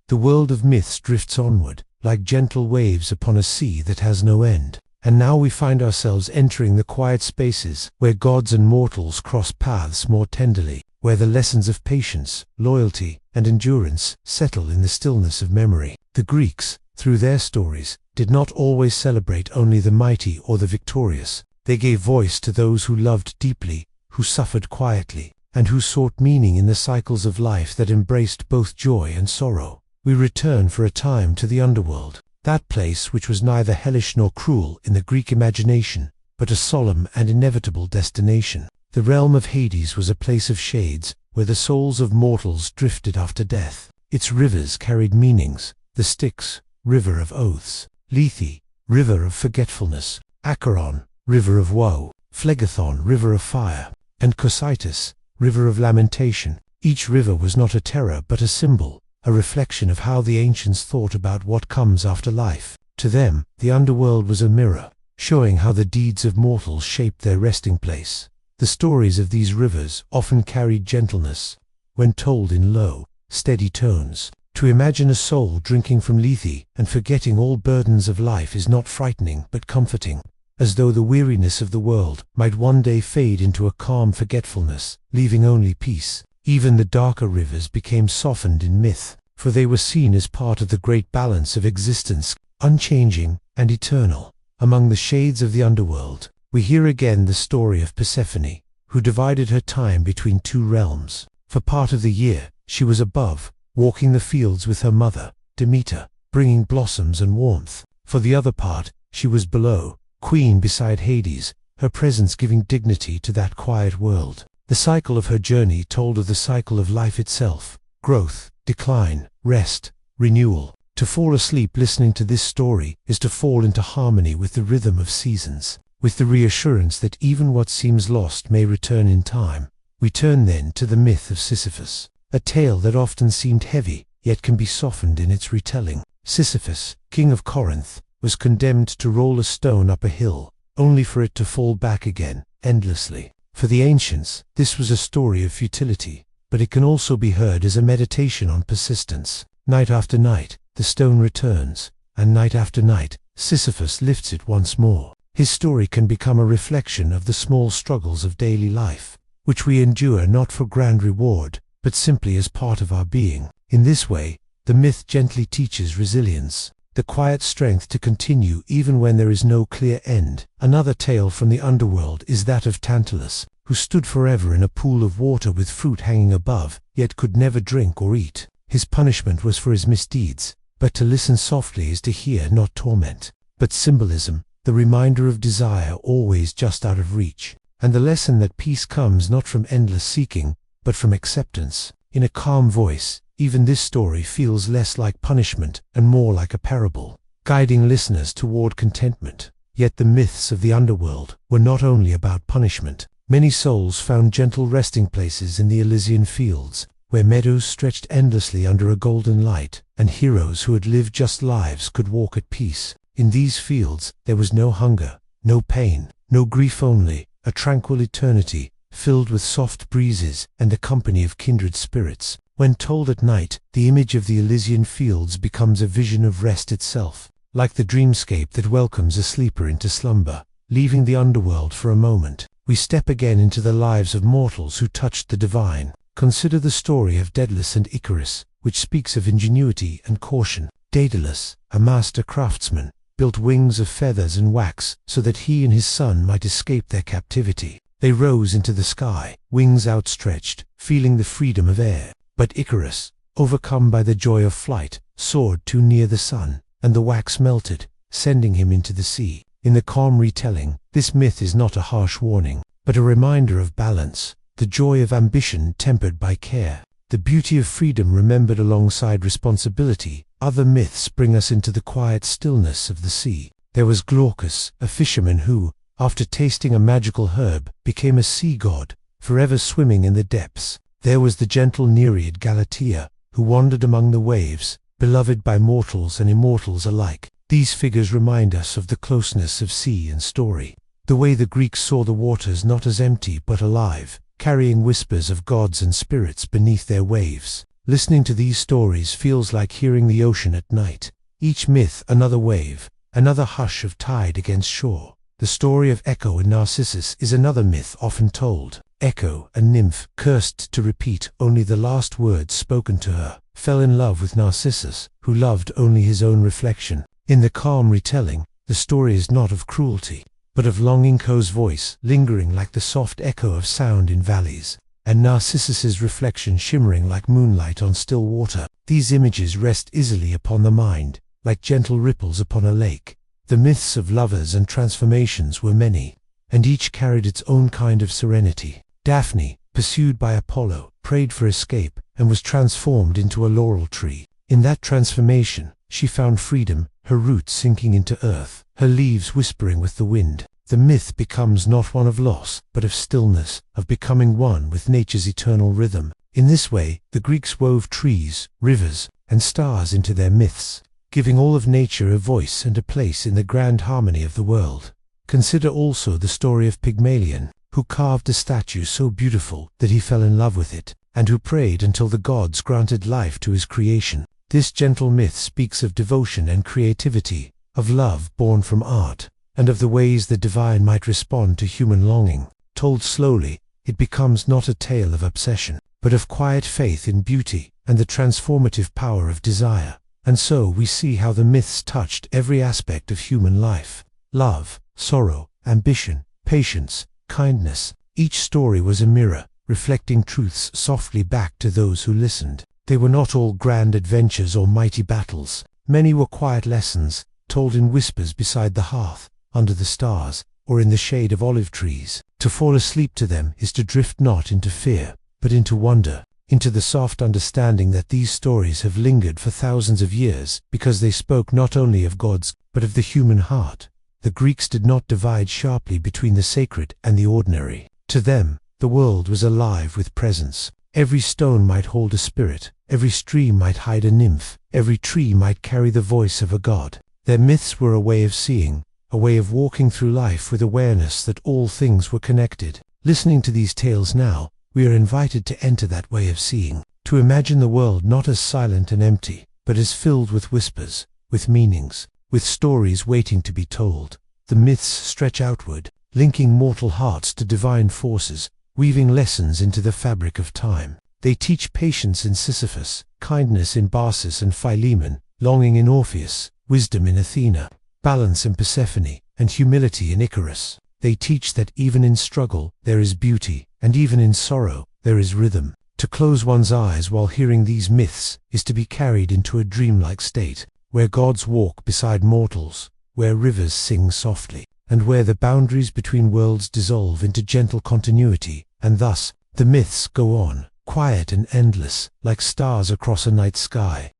The world of myths drifts onward, like gentle waves upon a sea that has no end. And now we find ourselves entering the quiet spaces where gods and mortals cross paths more tenderly, where the lessons of patience, loyalty, and endurance settle in the stillness of memory. The Greeks, through their stories, did not always celebrate only the mighty or the victorious. They gave voice to those who loved deeply, who suffered quietly, and who sought meaning in the cycles of life that embraced both joy and sorrow. We return for a time to the underworld, that place which was neither hellish nor cruel in the Greek imagination, but a solemn and inevitable destination. The realm of Hades was a place of shades, where the souls of mortals drifted after death. Its rivers carried meanings: the Styx, river of oaths; Lethe, river of forgetfulness; Acheron, river of woe; Phlegethon, river of fire; and Cocytus, river of lamentation. Each river was not a terror but a symbol, a reflection of how the ancients thought about what comes after life. To them, the underworld was a mirror, showing how the deeds of mortals shaped their resting place. The stories of these rivers often carried gentleness, when told in low, steady tones. To imagine a soul drinking from Lethe and forgetting all burdens of life is not frightening but comforting, as though the weariness of the world might one day fade into a calm forgetfulness, leaving only peace. Even the darker rivers became softened in myth, for they were seen as part of the great balance of existence, unchanging and eternal. Among the shades of the underworld, we hear again the story of Persephone, who divided her time between two realms. For part of the year, she was above, walking the fields with her mother, Demeter, bringing blossoms and warmth. For the other part, she was below, queen beside Hades, her presence giving dignity to that quiet world. The cycle of her journey told of the cycle of life itself: growth, decline, rest, renewal. To fall asleep listening to this story is to fall into harmony with the rhythm of seasons, with the reassurance that even what seems lost may return in time. We turn then to the myth of Sisyphus, a tale that often seemed heavy, yet can be softened in its retelling. Sisyphus, king of Corinth, was condemned to roll a stone up a hill, only for it to fall back again, endlessly. For the ancients, this was a story of futility, but it can also be heard as a meditation on persistence. Night after night, the stone returns, and night after night, Sisyphus lifts it once more. His story can become a reflection of the small struggles of daily life, which we endure not for grand reward, but simply as part of our being. In this way, the myth gently teaches resilience, the quiet strength to continue even when there is no clear end. Another tale from the underworld is that of Tantalus, who stood forever in a pool of water with fruit hanging above, yet could never drink or eat. His punishment was for his misdeeds, but to listen softly is to hear not torment, but symbolism, the reminder of desire always just out of reach, and the lesson that peace comes not from endless seeking, but from acceptance. In a calm voice, even this story feels less like punishment and more like a parable, guiding listeners toward contentment. Yet the myths of the underworld were not only about punishment. Many souls found gentle resting places in the Elysian fields, where meadows stretched endlessly under a golden light, and heroes who had lived just lives could walk at peace. In these fields there was no hunger, no pain, no grief, only a tranquil eternity, filled with soft breezes and the company of kindred spirits. When told at night, the image of the Elysian fields becomes a vision of rest itself, like the dreamscape that welcomes a sleeper into slumber. Leaving the underworld for a moment, we step again into the lives of mortals who touched the divine. Consider the story of Daedalus and Icarus, which speaks of ingenuity and caution. Daedalus, a master craftsman, built wings of feathers and wax so that he and his son might escape their captivity. They rose into the sky, wings outstretched, feeling the freedom of air. But Icarus, overcome by the joy of flight, soared too near the sun, and the wax melted, sending him into the sea. In the calm retelling, this myth is not a harsh warning, but a reminder of balance, the joy of ambition tempered by care, the beauty of freedom remembered alongside responsibility. Other myths bring us into the quiet stillness of the sea. There was Glaucus, a fisherman who, after tasting a magical herb, became a sea god, forever swimming in the depths. There was the gentle Nereid Galatea, who wandered among the waves, beloved by mortals and immortals alike. These figures remind us of the closeness of sea and story, the way the Greeks saw the waters not as empty but alive, carrying whispers of gods and spirits beneath their waves. Listening to these stories feels like hearing the ocean at night. Each myth another wave, another hush of tide against shore. The story of Echo and Narcissus is another myth often told. Echo, a nymph, cursed to repeat only the last words spoken to her, fell in love with Narcissus, who loved only his own reflection. In the calm retelling, the story is not of cruelty, but of longing. Echo's voice lingering like the soft echo of sound in valleys, and Narcissus's reflection shimmering like moonlight on still water. These images rest easily upon the mind, like gentle ripples upon a lake. The myths of lovers and transformations were many, and each carried its own kind of serenity. Daphne, pursued by Apollo, prayed for escape and was transformed into a laurel tree. In that transformation, she found freedom, her roots sinking into earth, her leaves whispering with the wind. The myth becomes not one of loss, but of stillness, of becoming one with nature's eternal rhythm. In this way, the Greeks wove trees, rivers, and stars into their myths, giving all of nature a voice and a place in the grand harmony of the world. Consider also the story of Pygmalion, who carved a statue so beautiful that he fell in love with it, and who prayed until the gods granted life to his creation. This gentle myth speaks of devotion and creativity, of love born from art, and of the ways the divine might respond to human longing. Told slowly, it becomes not a tale of obsession, but of quiet faith in beauty and the transformative power of desire. And so we see how the myths touched every aspect of human life. Love, sorrow, ambition, patience, kindness. Each story was a mirror, reflecting truths softly back to those who listened. They were not all grand adventures or mighty battles. Many were quiet lessons, told in whispers beside the hearth, under the stars, or in the shade of olive trees. To fall asleep to them is to drift not into fear, but into wonder, into the soft understanding that these stories have lingered for thousands of years, because they spoke not only of gods, but of the human heart. The Greeks did not divide sharply between the sacred and the ordinary. To them, the world was alive with presence. Every stone might hold a spirit, every stream might hide a nymph, every tree might carry the voice of a god. Their myths were a way of seeing, a way of walking through life with awareness that all things were connected. Listening to these tales now, we are invited to enter that way of seeing, to imagine the world not as silent and empty, but as filled with whispers, with meanings, with stories waiting to be told. The myths stretch outward, linking mortal hearts to divine forces, weaving lessons into the fabric of time. They teach patience in Sisyphus, kindness in Baucis and Philemon, longing in Orpheus, wisdom in Athena, balance in Persephone, and humility in Icarus. They teach that even in struggle there is beauty, and even in sorrow there is rhythm. To close one's eyes while hearing these myths is to be carried into a dreamlike state, where gods walk beside mortals, where rivers sing softly, and where the boundaries between worlds dissolve into gentle continuity. And thus, the myths go on, quiet and endless, like stars across a night sky.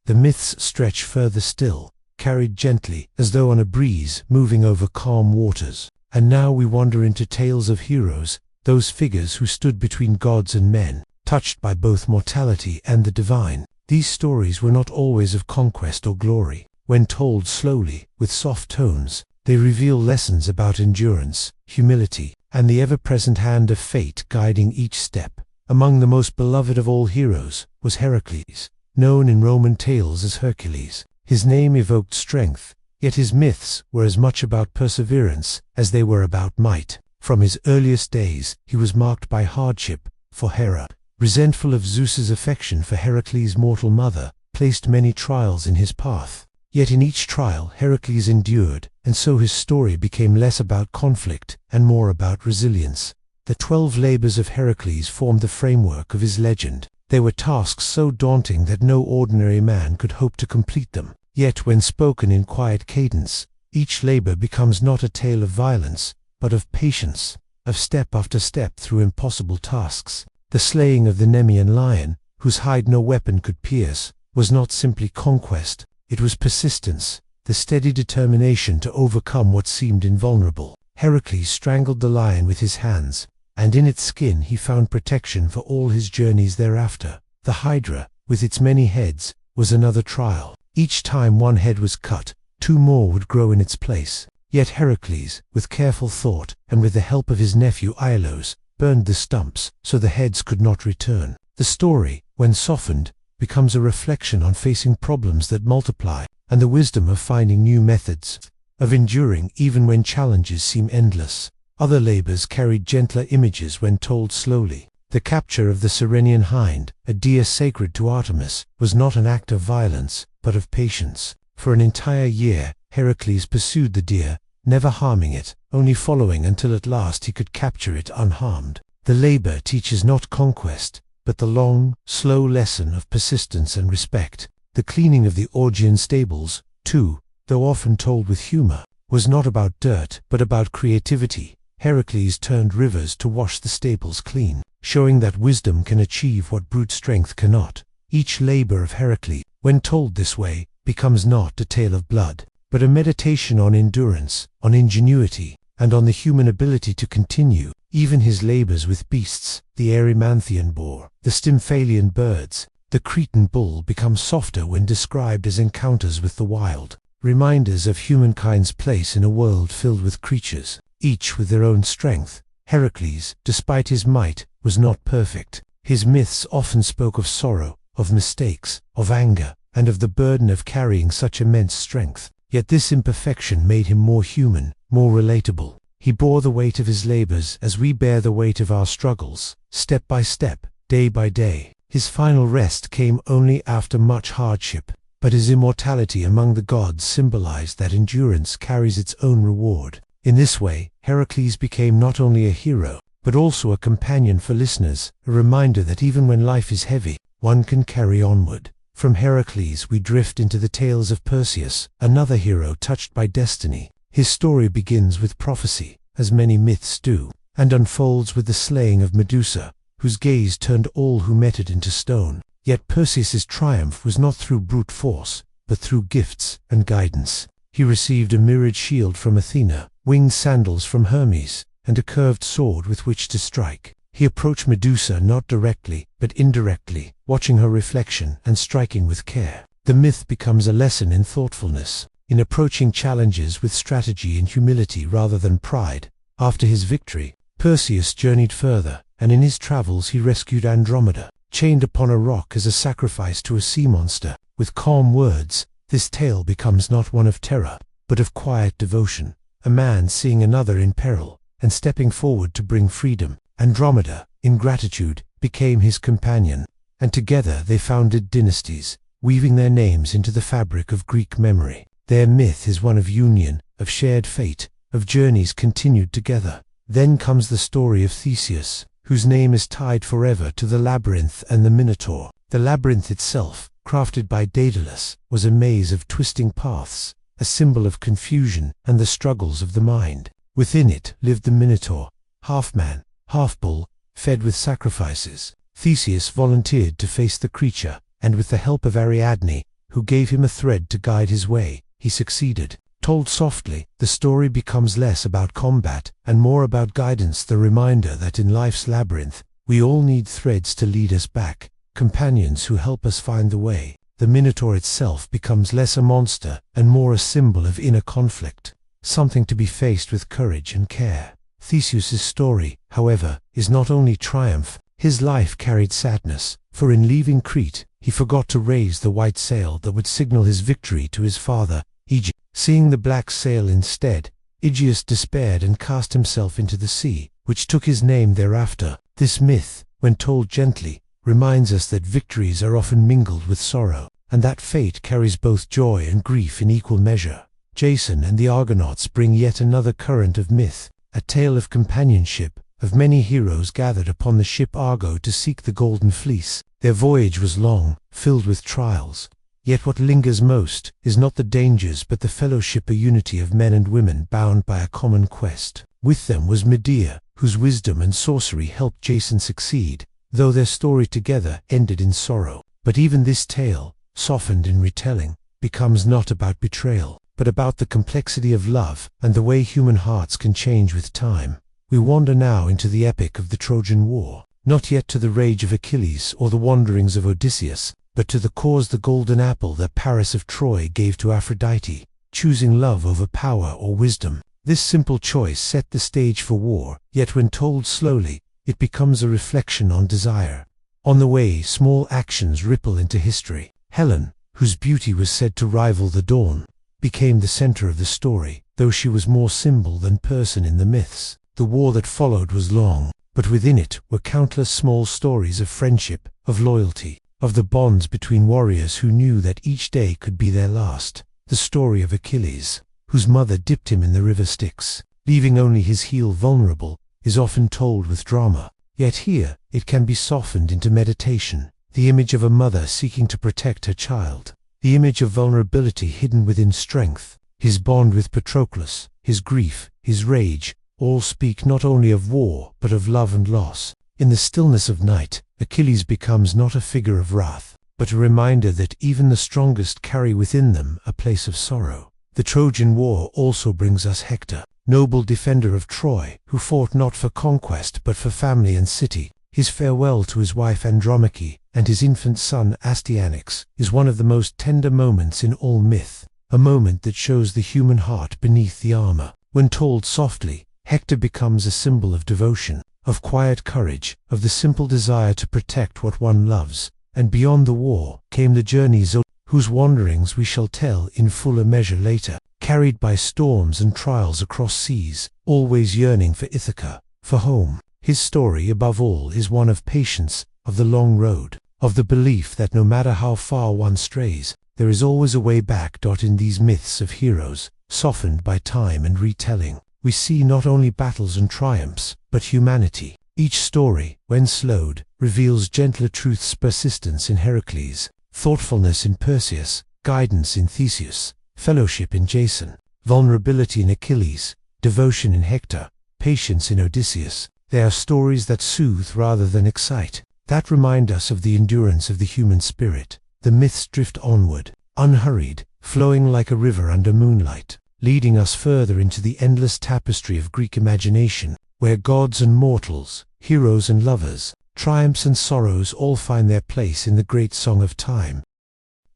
The myths stretch further still, carried gently, as though on a breeze, moving over calm waters. And now we wander into tales of heroes, those figures who stood between gods and men, touched by both mortality and the divine. These stories were not always of conquest or glory. When told slowly, with soft tones, they reveal lessons about endurance, humility, and the ever-present hand of fate guiding each step. Among the most beloved of all heroes was Heracles, known in Roman tales as Hercules. His name evoked strength, yet his myths were as much about perseverance as they were about might. From his earliest days, he was marked by hardship, for Hera, resentful of Zeus's affection for Heracles' mortal mother, placed many trials in his path. Yet in each trial Heracles endured, and so his story became less about conflict and more about resilience. The 12 labors of Heracles formed the framework of his legend. They were tasks so daunting that no ordinary man could hope to complete them. Yet when spoken in quiet cadence, each labor becomes not a tale of violence, but of patience, of step after step through impossible tasks. The slaying of the Nemean lion, whose hide no weapon could pierce, was not simply conquest, it was persistence, the steady determination to overcome what seemed invulnerable. Heracles strangled the lion with his hands, and in its skin he found protection for all his journeys thereafter. The Hydra, with its many heads, was another trial. Each time one head was cut, 2 more would grow in its place. Yet Heracles, with careful thought, and with the help of his nephew Iolaus, burned the stumps so the heads could not return. The story, when softened, becomes a reflection on facing problems that multiply, and the wisdom of finding new methods, of enduring even when challenges seem endless. Other labors carried gentler images when told slowly. The capture of the Cerenian hind, a deer sacred to Artemis, was not an act of violence, but of patience. For an entire year, Heracles pursued the deer, never harming it, only following until at last he could capture it unharmed. The labor teaches not conquest, but the long, slow lesson of persistence and respect. The cleaning of the Augean stables, too, though often told with humor, was not about dirt, but about creativity. Heracles turned rivers to wash the stables clean, showing that wisdom can achieve what brute strength cannot. Each labor of Heracles, when told this way, becomes not a tale of blood, but a meditation on endurance, on ingenuity, and on the human ability to continue. Even his labors with beasts, the Erymanthian boar, the Stymphalian birds, the Cretan bull, become softer when described as encounters with the wild, reminders of humankind's place in a world filled with creatures, each with their own strength. Heracles, despite his might, was not perfect. His myths often spoke of sorrow, of mistakes, of anger, and of the burden of carrying such immense strength. Yet this imperfection made him more human, more relatable. He bore the weight of his labors as we bear the weight of our struggles, step by step, day by day. His final rest came only after much hardship, but his immortality among the gods symbolized that endurance carries its own reward. In this way, Heracles became not only a hero, but also a companion for listeners, a reminder that even when life is heavy, one can carry onward. From Heracles we drift into the tales of Perseus, another hero touched by destiny. His story begins with prophecy, as many myths do, and unfolds with the slaying of Medusa, whose gaze turned all who met it into stone. Yet Perseus's triumph was not through brute force, but through gifts and guidance. He received a mirrored shield from Athena, winged sandals from Hermes, and a curved sword with which to strike. He approached Medusa not directly, but indirectly, watching her reflection and striking with care. The myth becomes a lesson in thoughtfulness, in approaching challenges with strategy and humility rather than pride. After his victory, Perseus journeyed further, and in his travels he rescued Andromeda, chained upon a rock as a sacrifice to a sea monster. With calm words, this tale becomes not one of terror, but of quiet devotion, a man seeing another in peril, and stepping forward to bring freedom. Andromeda, in gratitude, became his companion, and together they founded dynasties, weaving their names into the fabric of Greek memory. Their myth is one of union, of shared fate, of journeys continued together. Then comes the story of Theseus, whose name is tied forever to the labyrinth and the Minotaur. The labyrinth itself, crafted by Daedalus, was a maze of twisting paths, a symbol of confusion and the struggles of the mind. Within it lived the Minotaur, half man, half bull, fed with sacrifices. Theseus volunteered to face the creature, and with the help of Ariadne, who gave him a thread to guide his way, he succeeded. Told softly, the story becomes less about combat and more about guidance, the reminder that in life's labyrinth, we all need threads to lead us back, companions who help us find the way. The Minotaur itself becomes less a monster and more a symbol of inner conflict, something to be faced with courage and care. Theseus's story, however, is not only triumph, His life carried sadness, for in leaving Crete, he forgot to raise the white sail that would signal his victory to his father, Egypt. Seeing the black sail instead, Aegeus despaired and cast himself into the sea, which took his name thereafter. This myth, when told gently, reminds us that victories are often mingled with sorrow, and that fate carries both joy and grief in equal measure. Jason and the Argonauts bring yet another current of myth, a tale of companionship, of many heroes gathered upon the ship Argo to seek the Golden Fleece. Their voyage was long, filled with trials. Yet what lingers most is not the dangers but the fellowship or unity of men and women bound by a common quest. With them was Medea, whose wisdom and sorcery helped Jason succeed, though their story together ended in sorrow. But even this tale, softened in retelling, becomes not about betrayal, but about the complexity of love and the way human hearts can change with time. We wander now into the epic of the Trojan War, not yet to the rage of Achilles or the wanderings of Odysseus, but to the cause the golden apple that Paris of Troy gave to Aphrodite, choosing love over power or wisdom. This simple choice set the stage for war, yet when told slowly, it becomes a reflection on desire. On the way, small actions ripple into history. Helen, whose beauty was said to rival the dawn, became the center of the story, though she was more symbol than person in the myths. The war that followed was long, but within it were countless small stories of friendship, of loyalty, of the bonds between warriors who knew that each day could be their last. The story of Achilles, whose mother dipped him in the river Styx, leaving only his heel vulnerable, is often told with drama. Yet here, it can be softened into meditation, the image of a mother seeking to protect her child, the image of vulnerability hidden within strength. His bond with Patroclus, his grief, his rage, all speak not only of war, but of love and loss. In the stillness of night, Achilles becomes not a figure of wrath, but a reminder that even the strongest carry within them a place of sorrow. The Trojan War also brings us Hector, noble defender of Troy, who fought not for conquest but for family and city. His farewell to his wife Andromache and his infant son Astyanax is one of the most tender moments in all myth, a moment that shows the human heart beneath the armor. When told softly, Hector becomes a symbol of devotion, of quiet courage, of the simple desire to protect what one loves. And beyond the war came the journeys whose wanderings we shall tell in fuller measure later, carried by storms and trials across seas, always yearning for Ithaca, for home. His story above all is one of patience, of the long road, of the belief that no matter how far one strays, there is always a way back. In these myths of heroes, softened by time and retelling, we see not only battles and triumphs, but humanity. Each story, when slowed, reveals gentler truths: persistence in Heracles, thoughtfulness in Perseus, guidance in Theseus, fellowship in Jason, vulnerability in Achilles, devotion in Hector, patience in Odysseus. They are stories that soothe rather than excite, that remind us of the endurance of the human spirit. The myths drift onward, unhurried, flowing like a river under moonlight, leading us further into the endless tapestry of Greek imagination, where gods and mortals, heroes and lovers, triumphs and sorrows all find their place in the great song of time.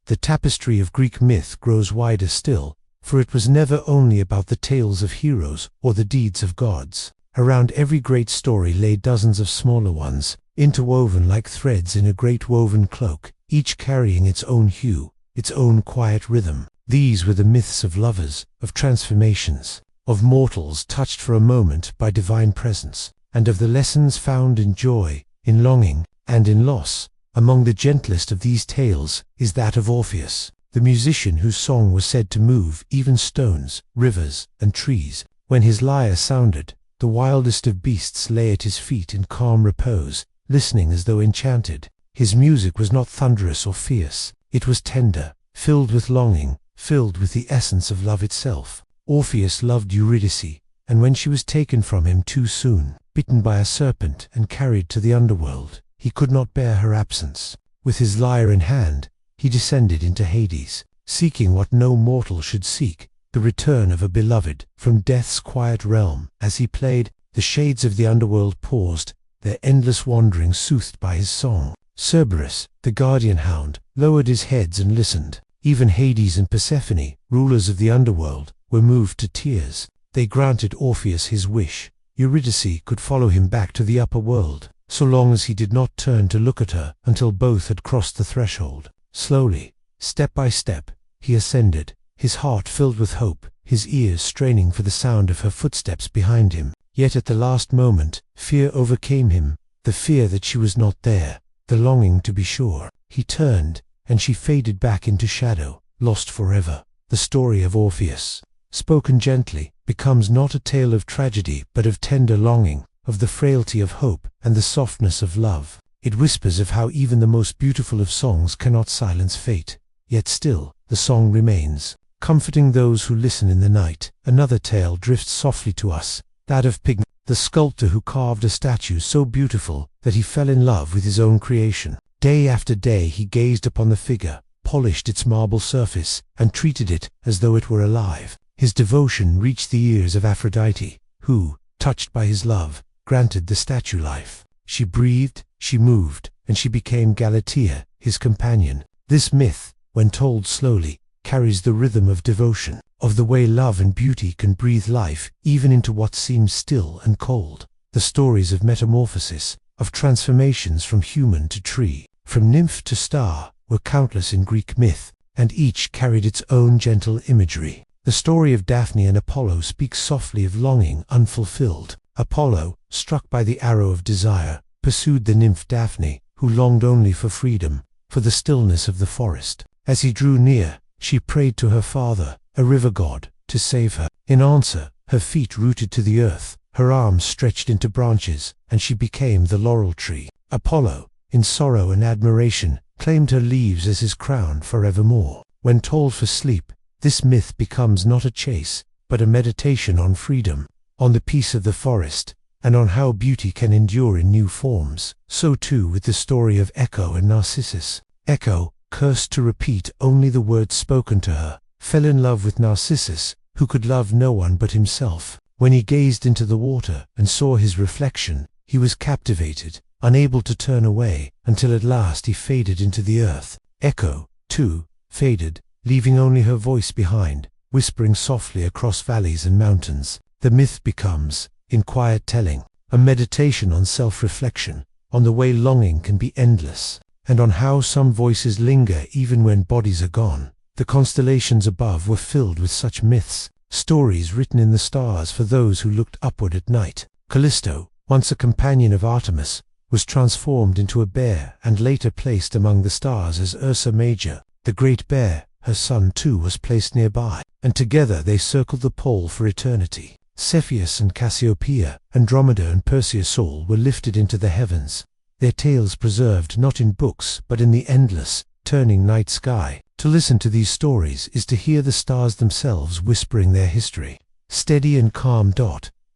The tapestry of Greek myth grows wider still, for it was never only about the tales of heroes or the deeds of gods. Around every great story lay dozens of smaller ones, interwoven like threads in a great woven cloak, each carrying its own hue, its own quiet rhythm. These were the myths of lovers, of transformations, of mortals touched for a moment by divine presence, and of the lessons found in joy, in longing, and in loss. Among the gentlest of these tales is that of Orpheus, the musician whose song was said to move even stones, rivers, and trees. When his lyre sounded, the wildest of beasts lay at his feet in calm repose, listening as though enchanted. His music was not thunderous or fierce, it was tender, filled with longing, filled with the essence of love itself. Orpheus loved Eurydice, and when she was taken from him too soon, bitten by a serpent and carried to the underworld, he could not bear her absence. With his lyre in hand, he descended into Hades, seeking what no mortal should seek, the return of a beloved from death's quiet realm. As he played, the shades of the underworld paused, their endless wandering soothed by his song. Cerberus, the guardian hound, lowered his heads and listened. Even Hades and Persephone, rulers of the underworld, were moved to tears. They granted Orpheus his wish. Eurydice could follow him back to the upper world. so long as he did not turn to look at her until both had crossed the threshold. Slowly, step by step, he ascended, his heart filled with hope, his ears straining for the sound of her footsteps behind him. Yet at the last moment, fear overcame him, the fear that she was not there, the longing to be sure. He turned, and she faded back into shadow, lost forever. The story of Orpheus, spoken gently, becomes not a tale of tragedy but of tender longing, of the frailty of hope and the softness of love. It whispers of how even the most beautiful of songs cannot silence fate, yet still, the song remains, comforting those who listen in the night. Another tale drifts softly to us, that of Pygmy, the sculptor who carved a statue so beautiful that he fell in love with his own creation. Day after day he gazed upon the figure, polished its marble surface, and treated it as though it were alive. His devotion reached the ears of Aphrodite, who, touched by his love, granted the statue life. She breathed, she moved, and she became Galatea, his companion. This myth, when told slowly, carries the rhythm of devotion, of the way love and beauty can breathe life even into what seems still and cold. The stories of metamorphosis, of transformations from human to tree, from nymph to star, were countless in Greek myth, and each carried its own gentle imagery. The story of Daphne and Apollo speaks softly of longing unfulfilled. Apollo, struck by the arrow of desire, pursued the nymph Daphne, who longed only for freedom, for the stillness of the forest. As he drew near, she prayed to her father, a river god, to save her. In answer, her feet rooted to the earth, her arms stretched into branches, and she became the laurel tree. Apollo, in sorrow and admiration, claimed her leaves as his crown forevermore. When told for sleep, this myth becomes not a chase, but a meditation on freedom, on the peace of the forest, and on how beauty can endure in new forms. So too with the story of Echo and Narcissus. Echo, cursed to repeat only the words spoken to her, fell in love with Narcissus, who could love no one but himself. When he gazed into the water and saw his reflection, he was captivated, unable to turn away, until at last he faded into the earth. Echo, too, faded, leaving only her voice behind, whispering softly across valleys and mountains. The myth becomes, in quiet telling, a meditation on self-reflection, on the way longing can be endless, and on how some voices linger even when bodies are gone. The constellations above were filled with such myths, stories written in the stars for those who looked upward at night. Callisto, once a companion of Artemis, was transformed into a bear and later placed among the stars as Ursa Major. The Great Bear, her son too, was placed nearby, and together they circled the pole for eternity. Cepheus and Cassiopeia, Andromeda and Perseus all were lifted into the heavens, their tales preserved not in books but in the endless, turning night sky. To listen to these stories is to hear the stars themselves whispering their history. Steady and calm.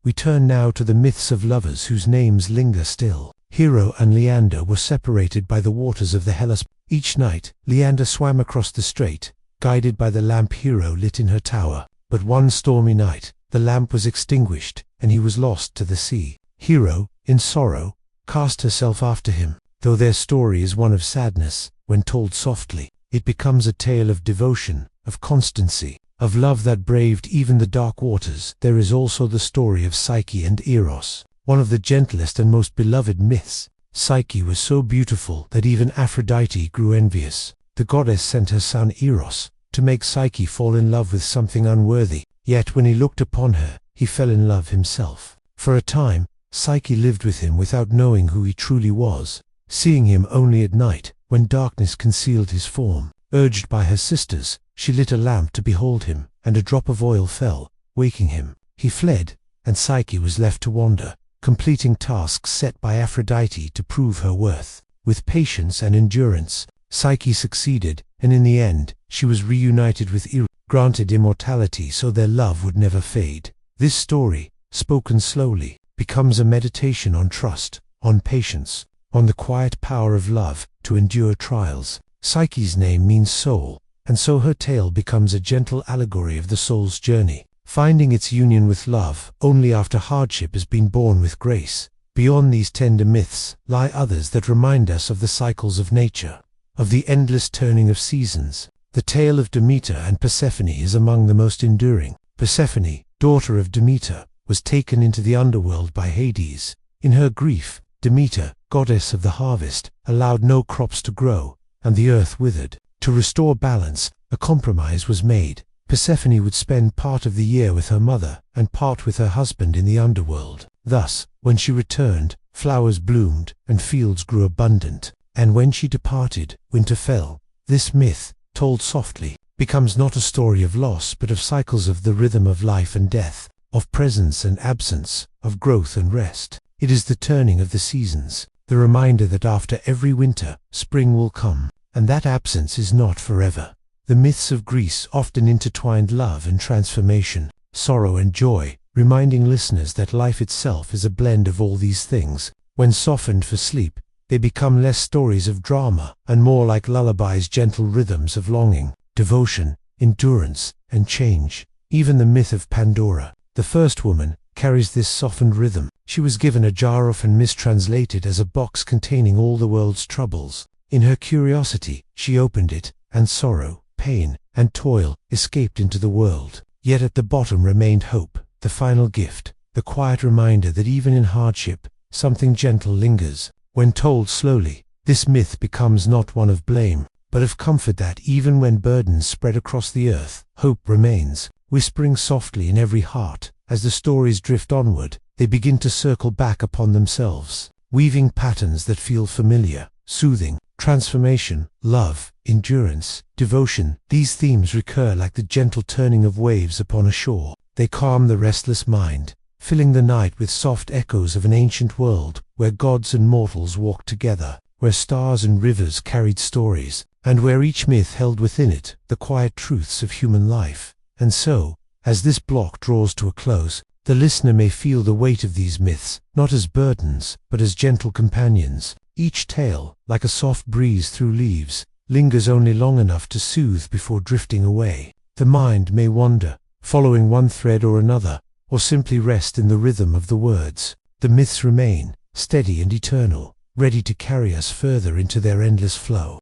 We turn now to the myths of lovers whose names linger still. Hero and Leander were separated by the waters of the Hellespont. Each night, Leander swam across the strait, guided by the lamp Hero lit in her tower. But one stormy night, the lamp was extinguished, and he was lost to the sea. Hero, in sorrow, cast herself after him. Though their story is one of sadness, when told softly, it becomes a tale of devotion, of constancy, of love that braved even the dark waters. There is also the story of Psyche and Eros, one of the gentlest and most beloved myths. Psyche was so beautiful that even Aphrodite grew envious. The goddess sent her son Eros to make Psyche fall in love with something unworthy. Yet when he looked upon her, he fell in love himself. For a time, Psyche lived with him without knowing who he truly was, seeing him only at night, when darkness concealed his form. Urged by her sisters, she lit a lamp to behold him, and a drop of oil fell, waking him. He fled, and Psyche was left to wander, completing tasks set by Aphrodite to prove her worth. With patience and endurance, Psyche succeeded, and in the end, she was reunited with Eros, granted immortality so their love would never fade. This story, spoken slowly, becomes a meditation on trust, on patience, on the quiet power of love to endure trials. Psyche's name means soul, and so her tale becomes a gentle allegory of the soul's journey, finding its union with love only after hardship has been borne with grace. Beyond these tender myths lie others that remind us of the cycles of nature, of the endless turning of seasons. The tale of Demeter and Persephone is among the most enduring. Persephone, daughter of Demeter, was taken into the underworld by Hades. In her grief, Demeter, goddess of the harvest, allowed no crops to grow, and the earth withered. To restore balance, a compromise was made. Persephone would spend part of the year with her mother, and part with her husband in the underworld. Thus, when she returned, flowers bloomed, and fields grew abundant. And when she departed, winter fell. This myth, told softly, becomes not a story of loss but of cycles, of the rhythm of life and death, of presence and absence, of growth and rest. It is the turning of the seasons, the reminder that after every winter, spring will come, and that absence is not forever. The myths of Greece often intertwined love and transformation, sorrow and joy, reminding listeners that life itself is a blend of all these things. When softened for sleep, they become less stories of drama and more like lullabies, gentle rhythms of longing, devotion, endurance, and change. Even the myth of Pandora, the first woman, carries this softened rhythm. She was given a jar, often mistranslated as a box containing all the world's troubles. In her curiosity, she opened it, and sorrow, pain, and toil escaped into the world. Yet at the bottom remained hope, the final gift, the quiet reminder that even in hardship, something gentle lingers. When told slowly, this myth becomes not one of blame, but of comfort, that even when burdens spread across the earth, hope remains, whispering softly in every heart. As the stories drift onward, they begin to circle back upon themselves, weaving patterns that feel familiar, soothing. Transformation, love, endurance, devotion, these themes recur like the gentle turning of waves upon a shore. They calm the restless mind, filling the night with soft echoes of an ancient world, where gods and mortals walked together, where stars and rivers carried stories, and where each myth held within it the quiet truths of human life. And so, as this block draws to a close, the listener may feel the weight of these myths, not as burdens, but as gentle companions. Each tale, like a soft breeze through leaves, lingers only long enough to soothe before drifting away. The mind may wander, following one thread or another, or simply rest in the rhythm of the words. The myths remain, steady and eternal, ready to carry us further into their endless flow.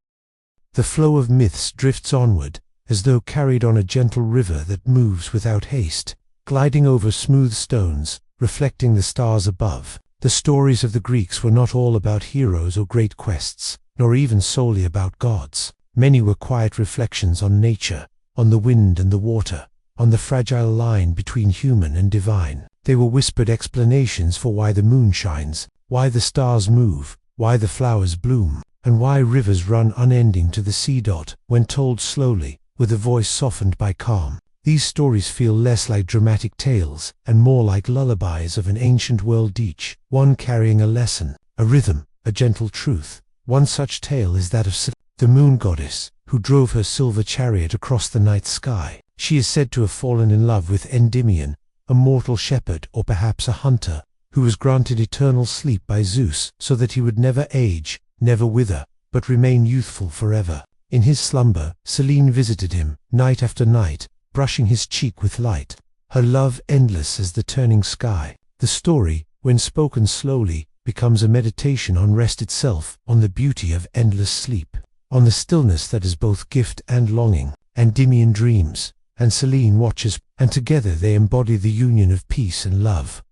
The flow of myths drifts onward, as though carried on a gentle river that moves without haste, gliding over smooth stones, reflecting the stars above. The stories of the Greeks were not all about heroes or great quests, nor even solely about gods. Many were quiet reflections on nature, on the wind and the water, on the fragile line between human and divine. They were whispered explanations for why the moon shines, why the stars move, why the flowers bloom, and why rivers run unending to the sea. When told slowly, with a voice softened by calm, these stories feel less like dramatic tales and more like lullabies of an ancient world, each one carrying a lesson, a rhythm, a gentle truth. One such tale is that of the moon goddess, who drove her silver chariot across the night sky. She is said to have fallen in love with Endymion, a mortal shepherd or perhaps a hunter, who was granted eternal sleep by Zeus so that he would never age, never wither, but remain youthful forever. In his slumber, Selene visited him, night after night, brushing his cheek with light, her love endless as the turning sky. The story, when spoken slowly, becomes a meditation on rest itself, on the beauty of endless sleep, on the stillness that is both gift and longing. Endymion dreams, and Selene watches, and together they embody the union of peace and love.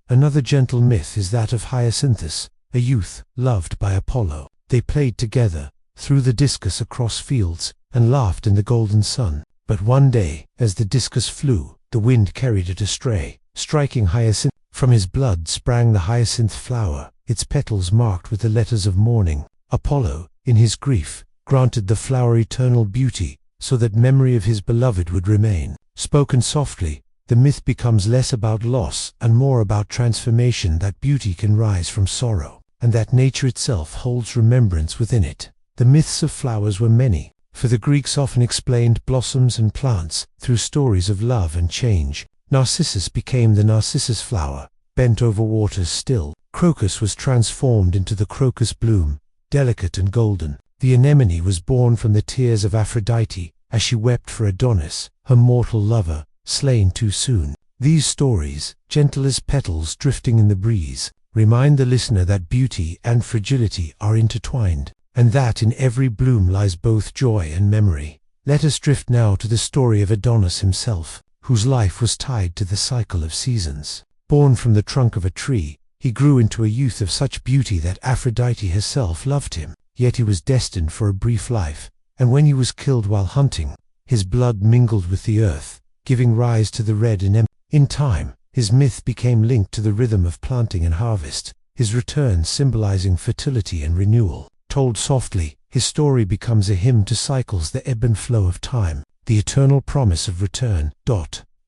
Another gentle myth is that of Hyacinthus, a youth loved by Apollo. They played together, threw the discus across fields, and laughed in the golden sun. But one day, as the discus flew, the wind carried it astray, striking Hyacinth. From his blood sprang the hyacinth flower, its petals marked with the letters of mourning. Apollo, in his grief, granted the flower eternal beauty, so that memory of his beloved would remain. Spoken softly, the myth becomes less about loss and more about transformation, that beauty can rise from sorrow, and that nature itself holds remembrance within it. The myths of flowers were many, for the Greeks often explained blossoms and plants through stories of love and change. Narcissus became the narcissus flower, bent over waters still. Crocus was transformed into the crocus bloom, delicate and golden. The anemone was born from the tears of Aphrodite, as she wept for Adonis, her mortal lover, slain too soon. These stories, gentle as petals drifting in the breeze, remind the listener that beauty and fragility are intertwined, and that in every bloom lies both joy and memory. Let us drift now to the story of Adonis himself, whose life was tied to the cycle of seasons. Born from the trunk of a tree, He grew into a youth of such beauty that Aphrodite herself loved him, yet he was destined for a brief life, and when he was killed while hunting, his blood mingled with the earth, giving rise to the red anemone. In time, his myth became linked to the rhythm of planting and harvest, his return symbolizing fertility and renewal. Told softly, his story becomes a hymn to cycles, the ebb and flow of time, the eternal promise of return.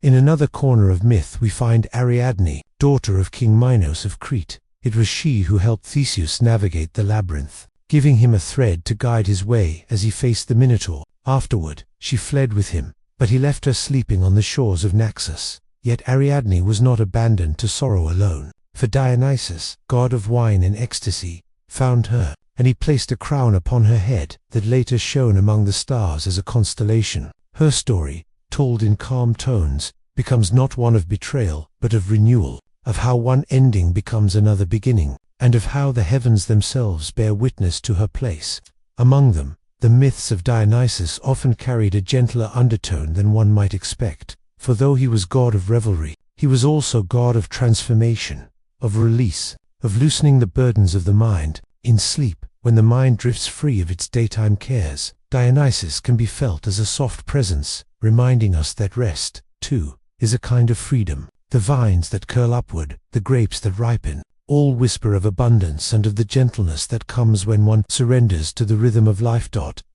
In another corner of myth we find Ariadne, daughter of King Minos of Crete. It was she who helped Theseus navigate the labyrinth, giving him a thread to guide his way as he faced the Minotaur. Afterward, she fled with him, but he left her sleeping on the shores of Naxos. Yet Ariadne was not abandoned to sorrow alone, for Dionysus, god of wine and ecstasy, found her, and he placed a crown upon her head that later shone among the stars as a constellation. Her story, told in calm tones, becomes not one of betrayal, but of renewal, of how one ending becomes another beginning, and of how the heavens themselves bear witness to her place. Among them, the myths of Dionysus often carried a gentler undertone than one might expect, for though he was god of revelry, he was also god of transformation, of release, of loosening the burdens of the mind. In sleep, when the mind drifts free of its daytime cares, Dionysus can be felt as a soft presence, reminding us that rest, too, is a kind of freedom. The vines that curl upward, the grapes that ripen, all whisper of abundance and of the gentleness that comes when one surrenders to the rhythm of life.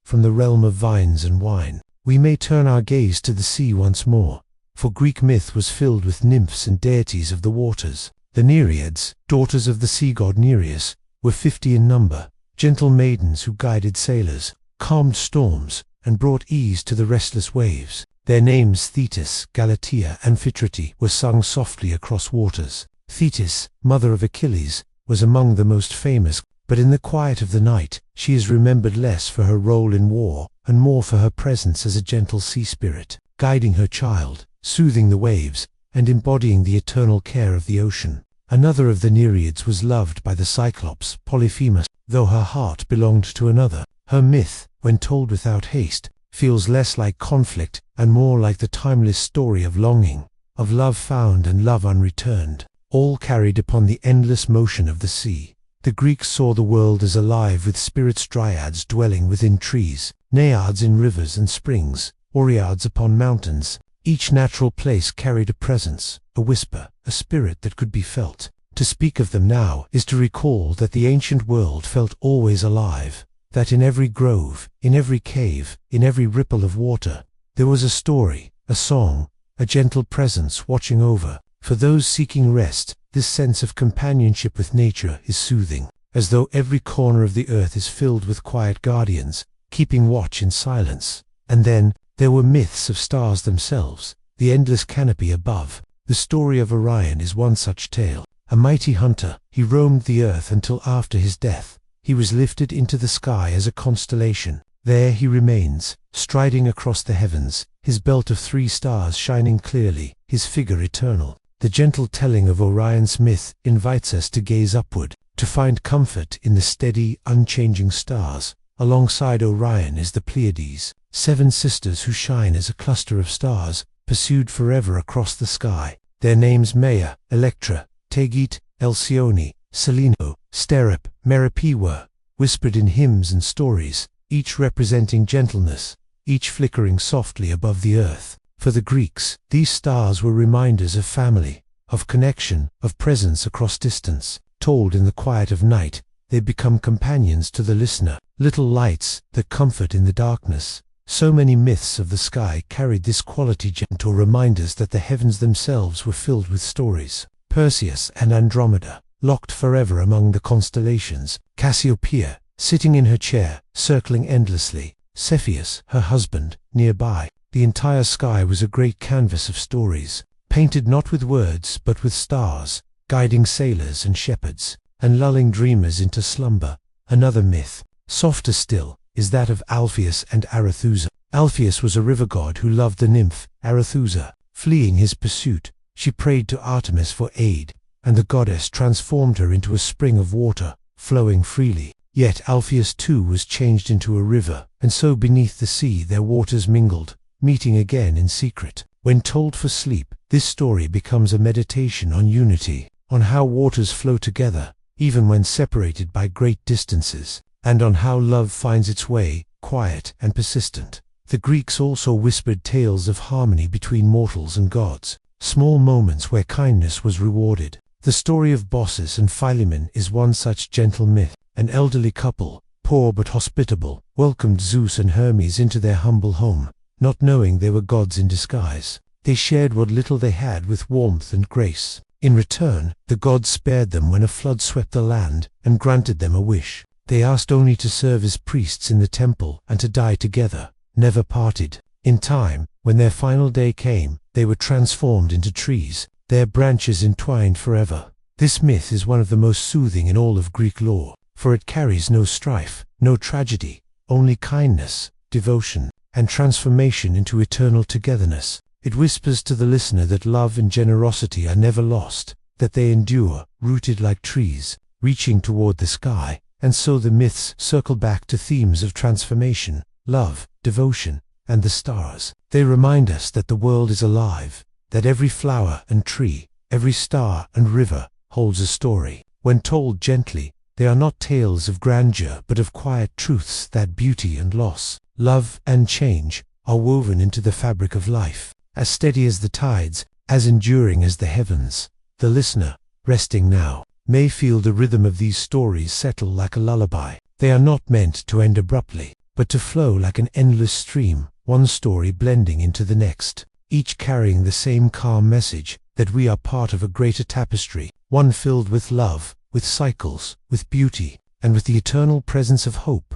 From the realm of vines and wine, we may turn our gaze to the sea once more, for Greek myth was filled with nymphs and deities of the waters. The Nereids, daughters of the sea god Nereus, were 50 in number, gentle maidens who guided sailors, calmed storms, and brought ease to the restless waves. Their names Thetis, Galatea, and Amphitrite were sung softly across waters. Thetis, mother of Achilles, was among the most famous, but in the quiet of the night, she is remembered less for her role in war, and more for her presence as a gentle sea spirit, guiding her child, soothing the waves, and embodying the eternal care of the ocean. Another of the Nereids was loved by the Cyclops, Polyphemus, though her heart belonged to another. Her myth, when told without haste, feels less like conflict and more like the timeless story of longing, of love found and love unreturned, all carried upon the endless motion of the sea. The Greeks saw the world as alive with spirits, dryads dwelling within trees, naiads in rivers and springs, oreads upon mountains. Each natural place carried a presence, a whisper, a spirit that could be felt. To speak of them now is to recall that the ancient world felt always alive, that in every grove, in every cave, in every ripple of water, there was a story, a song, a gentle presence watching over. For those seeking rest, this sense of companionship with nature is soothing, as though every corner of the earth is filled with quiet guardians, keeping watch in silence. And then, there were myths of stars themselves, the endless canopy above. The story of Orion is one such tale. A mighty hunter, he roamed the earth until after his death. He was lifted into the sky as a constellation. There he remains, striding across the heavens, his belt of 3 stars shining clearly, his figure eternal. The gentle telling of Orion's myth invites us to gaze upward, to find comfort in the steady, unchanging stars. Alongside Orion is the Pleiades, 7 sisters who shine as a cluster of stars, pursued forever across the sky. Their names Maia, Electra, Tegete, Alcyone, Selene, Sterep, Merope were whispered in hymns and stories, each representing gentleness, each flickering softly above the earth. For the Greeks, these stars were reminders of family, of connection, of presence across distance. Told in the quiet of night, they become companions to the listener, little lights that comfort in the darkness. So many myths of the sky carried this quality, gentle reminders that the heavens themselves were filled with stories. Perseus and Andromeda, locked forever among the constellations. Cassiopeia, sitting in her chair, circling endlessly. Cepheus, her husband, nearby. The entire sky was a great canvas of stories, painted not with words but with stars, guiding sailors and shepherds, and lulling dreamers into slumber. Another myth, softer still, is that of Alpheus and Arethusa. Alpheus was a river god who loved the nymph, Arethusa. Fleeing his pursuit, she prayed to Artemis for aid, and the goddess transformed her into a spring of water, flowing freely. Yet Alpheus too was changed into a river, and so beneath the sea their waters mingled, meeting again in secret. When told for sleep, this story becomes a meditation on unity, on how waters flow together, even when separated by great distances, and on how love finds its way, quiet and persistent. The Greeks also whispered tales of harmony between mortals and gods, small moments where kindness was rewarded. The story of Baucis and Philemon is one such gentle myth. An elderly couple, poor but hospitable, welcomed Zeus and Hermes into their humble home, not knowing they were gods in disguise. They shared what little they had with warmth and grace. In return, the gods spared them when a flood swept the land and granted them a wish. They asked only to serve as priests in the temple and to die together, never parted. In time, when their final day came, they were transformed into trees, their branches entwined forever. This myth is one of the most soothing in all of Greek lore, for it carries no strife, no tragedy, only kindness, devotion, and transformation into eternal togetherness. It whispers to the listener that love and generosity are never lost, that they endure, rooted like trees, reaching toward the sky. And so the myths circle back to themes of transformation, love, devotion, and the stars. They remind us that the world is alive, that every flower and tree, every star and river holds a story. When told gently, they are not tales of grandeur but of quiet truths that beauty and loss, love and change, are woven into the fabric of life, as steady as the tides, as enduring as the heavens. The listener, resting now, may feel the rhythm of these stories settle like a lullaby. They are not meant to end abruptly, but to flow like an endless stream, one story blending into the next, each carrying the same calm message, that we are part of a greater tapestry, one filled with love, with cycles, with beauty, and with the eternal presence of hope.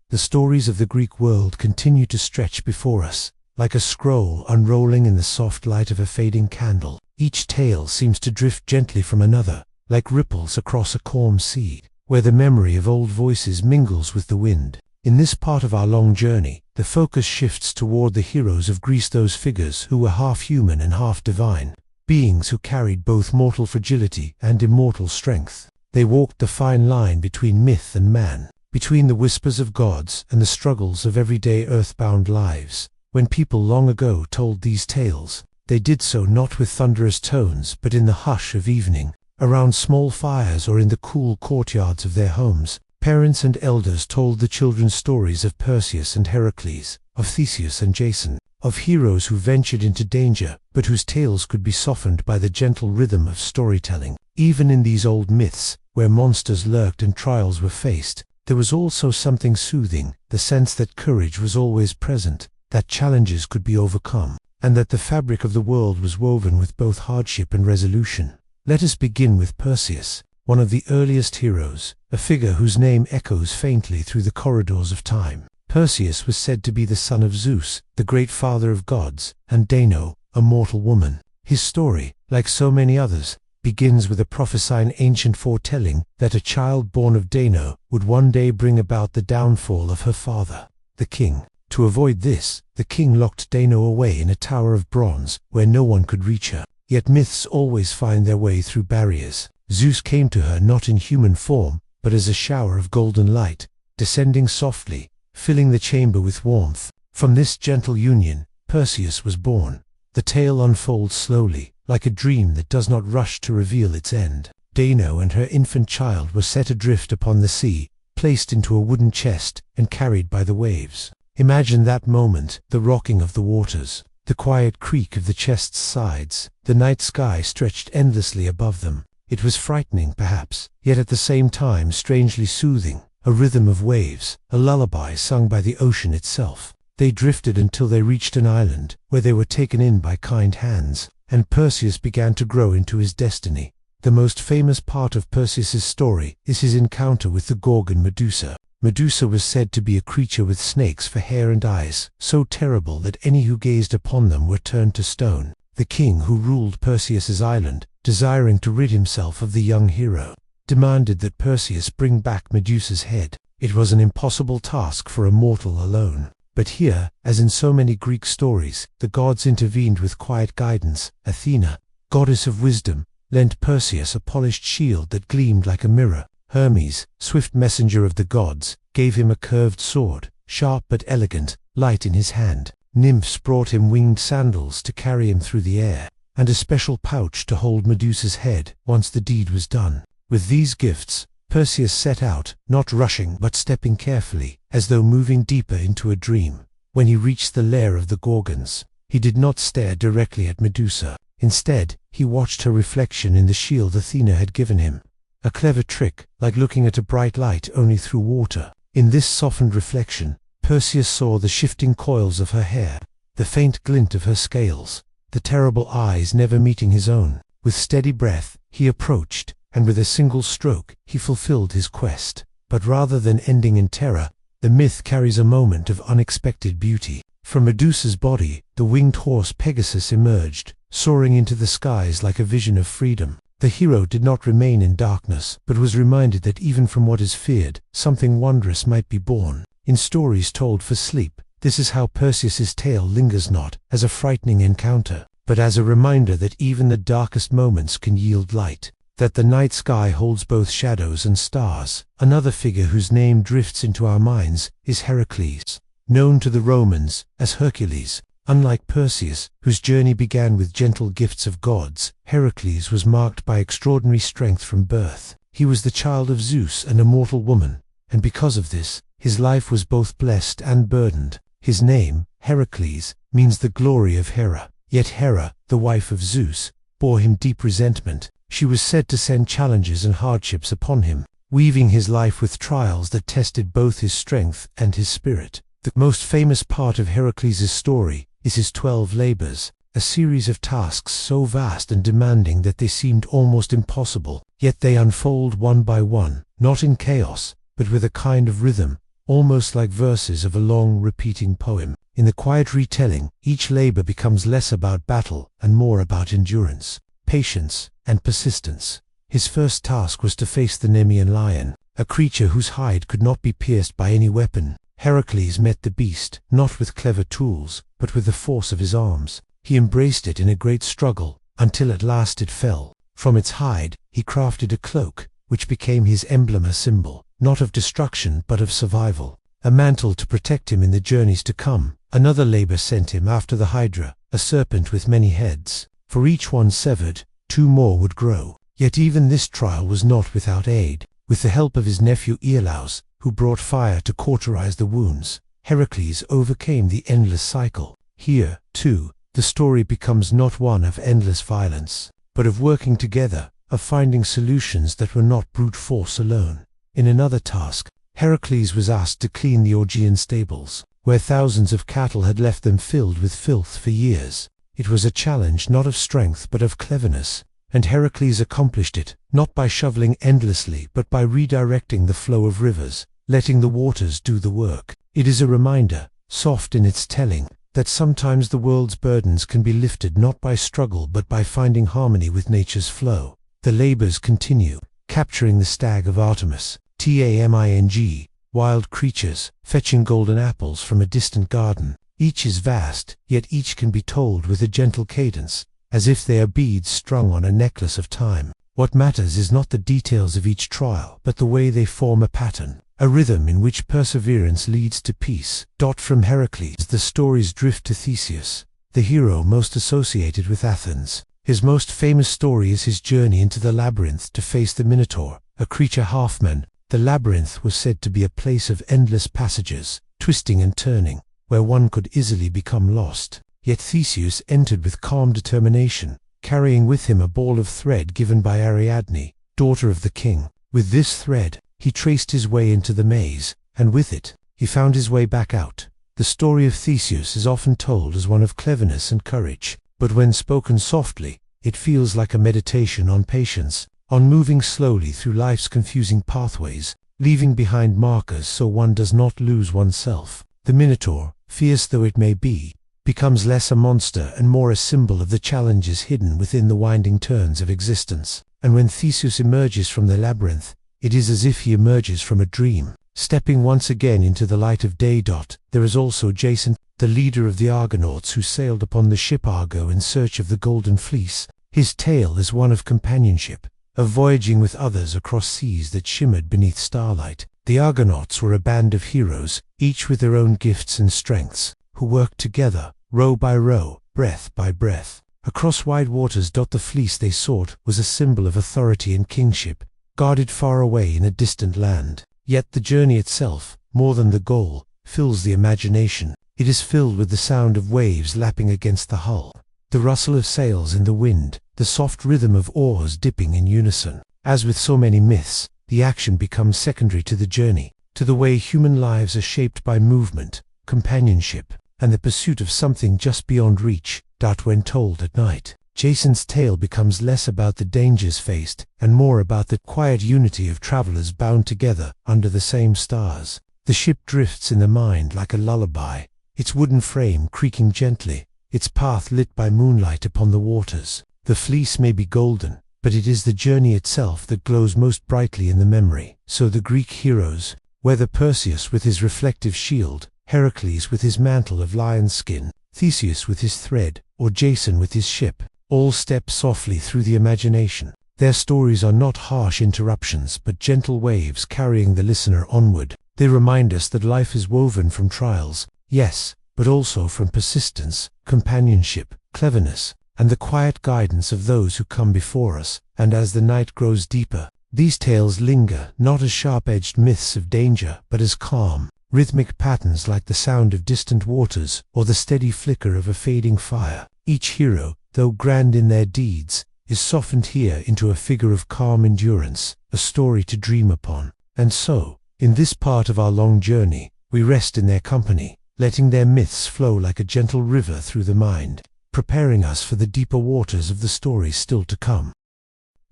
The stories of the Greek world continue to stretch before us, like a scroll unrolling in the soft light of a fading candle. Each tale seems to drift gently from another, like ripples across a calm sea, where the memory of old voices mingles with the wind. In this part of our long journey, the focus shifts toward the heroes of Greece, those figures who were half human and half divine, beings who carried both mortal fragility and immortal strength. They walked the fine line between myth and man, between the whispers of gods and the struggles of everyday earthbound lives. When people long ago told these tales, they did so not with thunderous tones but in the hush of evening, around small fires or in the cool courtyards of their homes. Parents and elders told the children stories of Perseus and Heracles, of Theseus and Jason, of heroes who ventured into danger, but whose tales could be softened by the gentle rhythm of storytelling. Even in these old myths, where monsters lurked and trials were faced, there was also something soothing, the sense that courage was always present, that challenges could be overcome, and that the fabric of the world was woven with both hardship and resolution. Let us begin with Perseus, one of the earliest heroes, a figure whose name echoes faintly through the corridors of time. Perseus was said to be the son of Zeus, the great father of gods, and Dano, a mortal woman. His story, like so many others, begins with a prophesying ancient foretelling that a child born of Dano would one day bring about the downfall of her father, the king. To avoid this, the king locked Dano away in a tower of bronze where no one could reach her. Yet myths always find their way through barriers. Zeus came to her not in human form, but as a shower of golden light, descending softly, filling the chamber with warmth. From this gentle union, Perseus was born. The tale unfolds slowly, like a dream that does not rush to reveal its end. Dano and her infant child were set adrift upon the sea, placed into a wooden chest, and carried by the waves. Imagine that moment, the rocking of the waters, the quiet creak of the chest's sides, the night sky stretched endlessly above them. It was frightening, perhaps, yet at the same time strangely soothing, a rhythm of waves, a lullaby sung by the ocean itself. They drifted until they reached an island, where they were taken in by kind hands, and Perseus began to grow into his destiny. The most famous part of Perseus's story is his encounter with the Gorgon Medusa. Medusa was said to be a creature with snakes for hair and eyes, so terrible that any who gazed upon them were turned to stone. The king who ruled Perseus's island, desiring to rid himself of the young hero, demanded that Perseus bring back Medusa's head. It was an impossible task for a mortal alone. But here, as in so many Greek stories, the gods intervened with quiet guidance. Athena, goddess of wisdom, lent Perseus a polished shield that gleamed like a mirror. Hermes, swift messenger of the gods, gave him a curved sword, sharp but elegant, light in his hand. Nymphs brought him winged sandals to carry him through the air. and a special pouch to hold Medusa's head once the deed was done. With these gifts, Perseus set out, not rushing but stepping carefully, as though moving deeper into a dream. When he reached the lair of the Gorgons, he did not stare directly at Medusa. Instead, he watched her reflection in the shield Athena had given him. A clever trick, like looking at a bright light only through water. In this softened reflection, Perseus saw the shifting coils of her hair, the faint glint of her scales, the terrible eyes never meeting his own. With steady breath, he approached, and with a single stroke, he fulfilled his quest. But rather than ending in terror, the myth carries a moment of unexpected beauty. From Medusa's body, the winged horse Pegasus emerged, soaring into the skies like a vision of freedom. The hero did not remain in darkness, but was reminded that even from what is feared, something wondrous might be born. In stories told for sleep, this is how Perseus's tale lingers, not as a frightening encounter, but as a reminder that even the darkest moments can yield light, that the night sky holds both shadows and stars. Another figure whose name drifts into our minds is Heracles, known to the Romans as Hercules. Unlike Perseus, whose journey began with gentle gifts of gods, Heracles was marked by extraordinary strength from birth. He was the child of Zeus and a mortal woman, and because of this, his life was both blessed and burdened. His name, Heracles, means the glory of Hera. Yet Hera, the wife of Zeus, bore him deep resentment. She was said to send challenges and hardships upon him, weaving his life with trials that tested both his strength and his spirit. The most famous part of Heracles' story is his 12 labors, a series of tasks so vast and demanding that they seemed almost impossible. Yet they unfold one by one, not in chaos, but with a kind of rhythm, almost like verses of a long repeating poem. In the quiet retelling, each labor becomes less about battle and more about endurance, patience, and persistence. His first task was to face the Nemean lion, a creature whose hide could not be pierced by any weapon. Heracles met the beast, not with clever tools, but with the force of his arms. He embraced it in a great struggle, until at last it fell. From its hide, he crafted a cloak, which became his emblem, a symbol, not of destruction but of survival, a mantle to protect him in the journeys to come. Another labor sent him after the Hydra, a serpent with many heads. For each one severed, 2 more would grow. Yet even this trial was not without aid. With the help of his nephew Iolaus, who brought fire to cauterize the wounds, Heracles overcame the endless cycle. Here, too, the story becomes not one of endless violence, but of working together, of finding solutions that were not brute force alone. In another task, Heracles was asked to clean the Augean stables, where thousands of cattle had left them filled with filth for years. It was a challenge not of strength but of cleverness, and Heracles accomplished it, not by shoveling endlessly but by redirecting the flow of rivers, letting the waters do the work. It is a reminder, soft in its telling, that sometimes the world's burdens can be lifted not by struggle but by finding harmony with nature's flow. The labors continue, capturing the stag of Artemis, Taming, wild creatures, fetching golden apples from a distant garden. Each is vast, yet each can be told with a gentle cadence, as if they are beads strung on a necklace of time. What matters is not the details of each trial, but the way they form a pattern, a rhythm in which perseverance leads to peace. From Heracles, the stories drift to Theseus, the hero most associated with Athens. His most famous story is his journey into the labyrinth to face the Minotaur, a creature half-man. The labyrinth was said to be a place of endless passages, twisting and turning, where one could easily become lost. Yet Theseus entered with calm determination, carrying with him a ball of thread given by Ariadne, daughter of the king. With this thread, he traced his way into the maze, and with it, he found his way back out. The story of Theseus is often told as one of cleverness and courage, but when spoken softly, it feels like a meditation on patience, on moving slowly through life's confusing pathways, leaving behind markers so one does not lose oneself. The Minotaur, fierce though it may be, becomes less a monster and more a symbol of the challenges hidden within the winding turns of existence. And when Theseus emerges from the labyrinth, it is as if he emerges from a dream, stepping once again into the light of day. There is also Jason, the leader of the Argonauts who sailed upon the ship Argo in search of the Golden Fleece. His tale is one of companionship, of voyaging with others across seas that shimmered beneath starlight. The Argonauts were a band of heroes, each with their own gifts and strengths, who worked together, row by row, breath by breath, Across wide waters, the fleece they sought was a symbol of authority and kingship, guarded far away in a distant land. Yet the journey itself, more than the goal, fills the imagination. It is filled with the sound of waves lapping against the hull, the rustle of sails in the wind, the soft rhythm of oars dipping in unison. As with so many myths, the action becomes secondary to the journey, to the way human lives are shaped by movement, companionship, and the pursuit of something just beyond reach. When told at night, Jason's tale becomes less about the dangers faced and more about the quiet unity of travelers bound together under the same stars. The ship drifts in the mind like a lullaby, its wooden frame creaking gently, its path lit by moonlight upon the waters. The fleece may be golden, but it is the journey itself that glows most brightly in the memory. So the Greek heroes, whether Perseus with his reflective shield, Heracles with his mantle of lion's skin, Theseus with his thread, or Jason with his ship, all step softly through the imagination. Their stories are not harsh interruptions but gentle waves carrying the listener onward. They remind us that life is woven from trials, yes, but also from persistence, companionship, cleverness, and the quiet guidance of those who come before us. And as the night grows deeper, these tales linger, not as sharp-edged myths of danger, but as calm, rhythmic patterns like the sound of distant waters or the steady flicker of a fading fire. Each hero, though grand in their deeds, is softened here into a figure of calm endurance, a story to dream upon. And so, in this part of our long journey, we rest in their company, letting their myths flow like a gentle river through the mind, preparing us for the deeper waters of the stories still to come.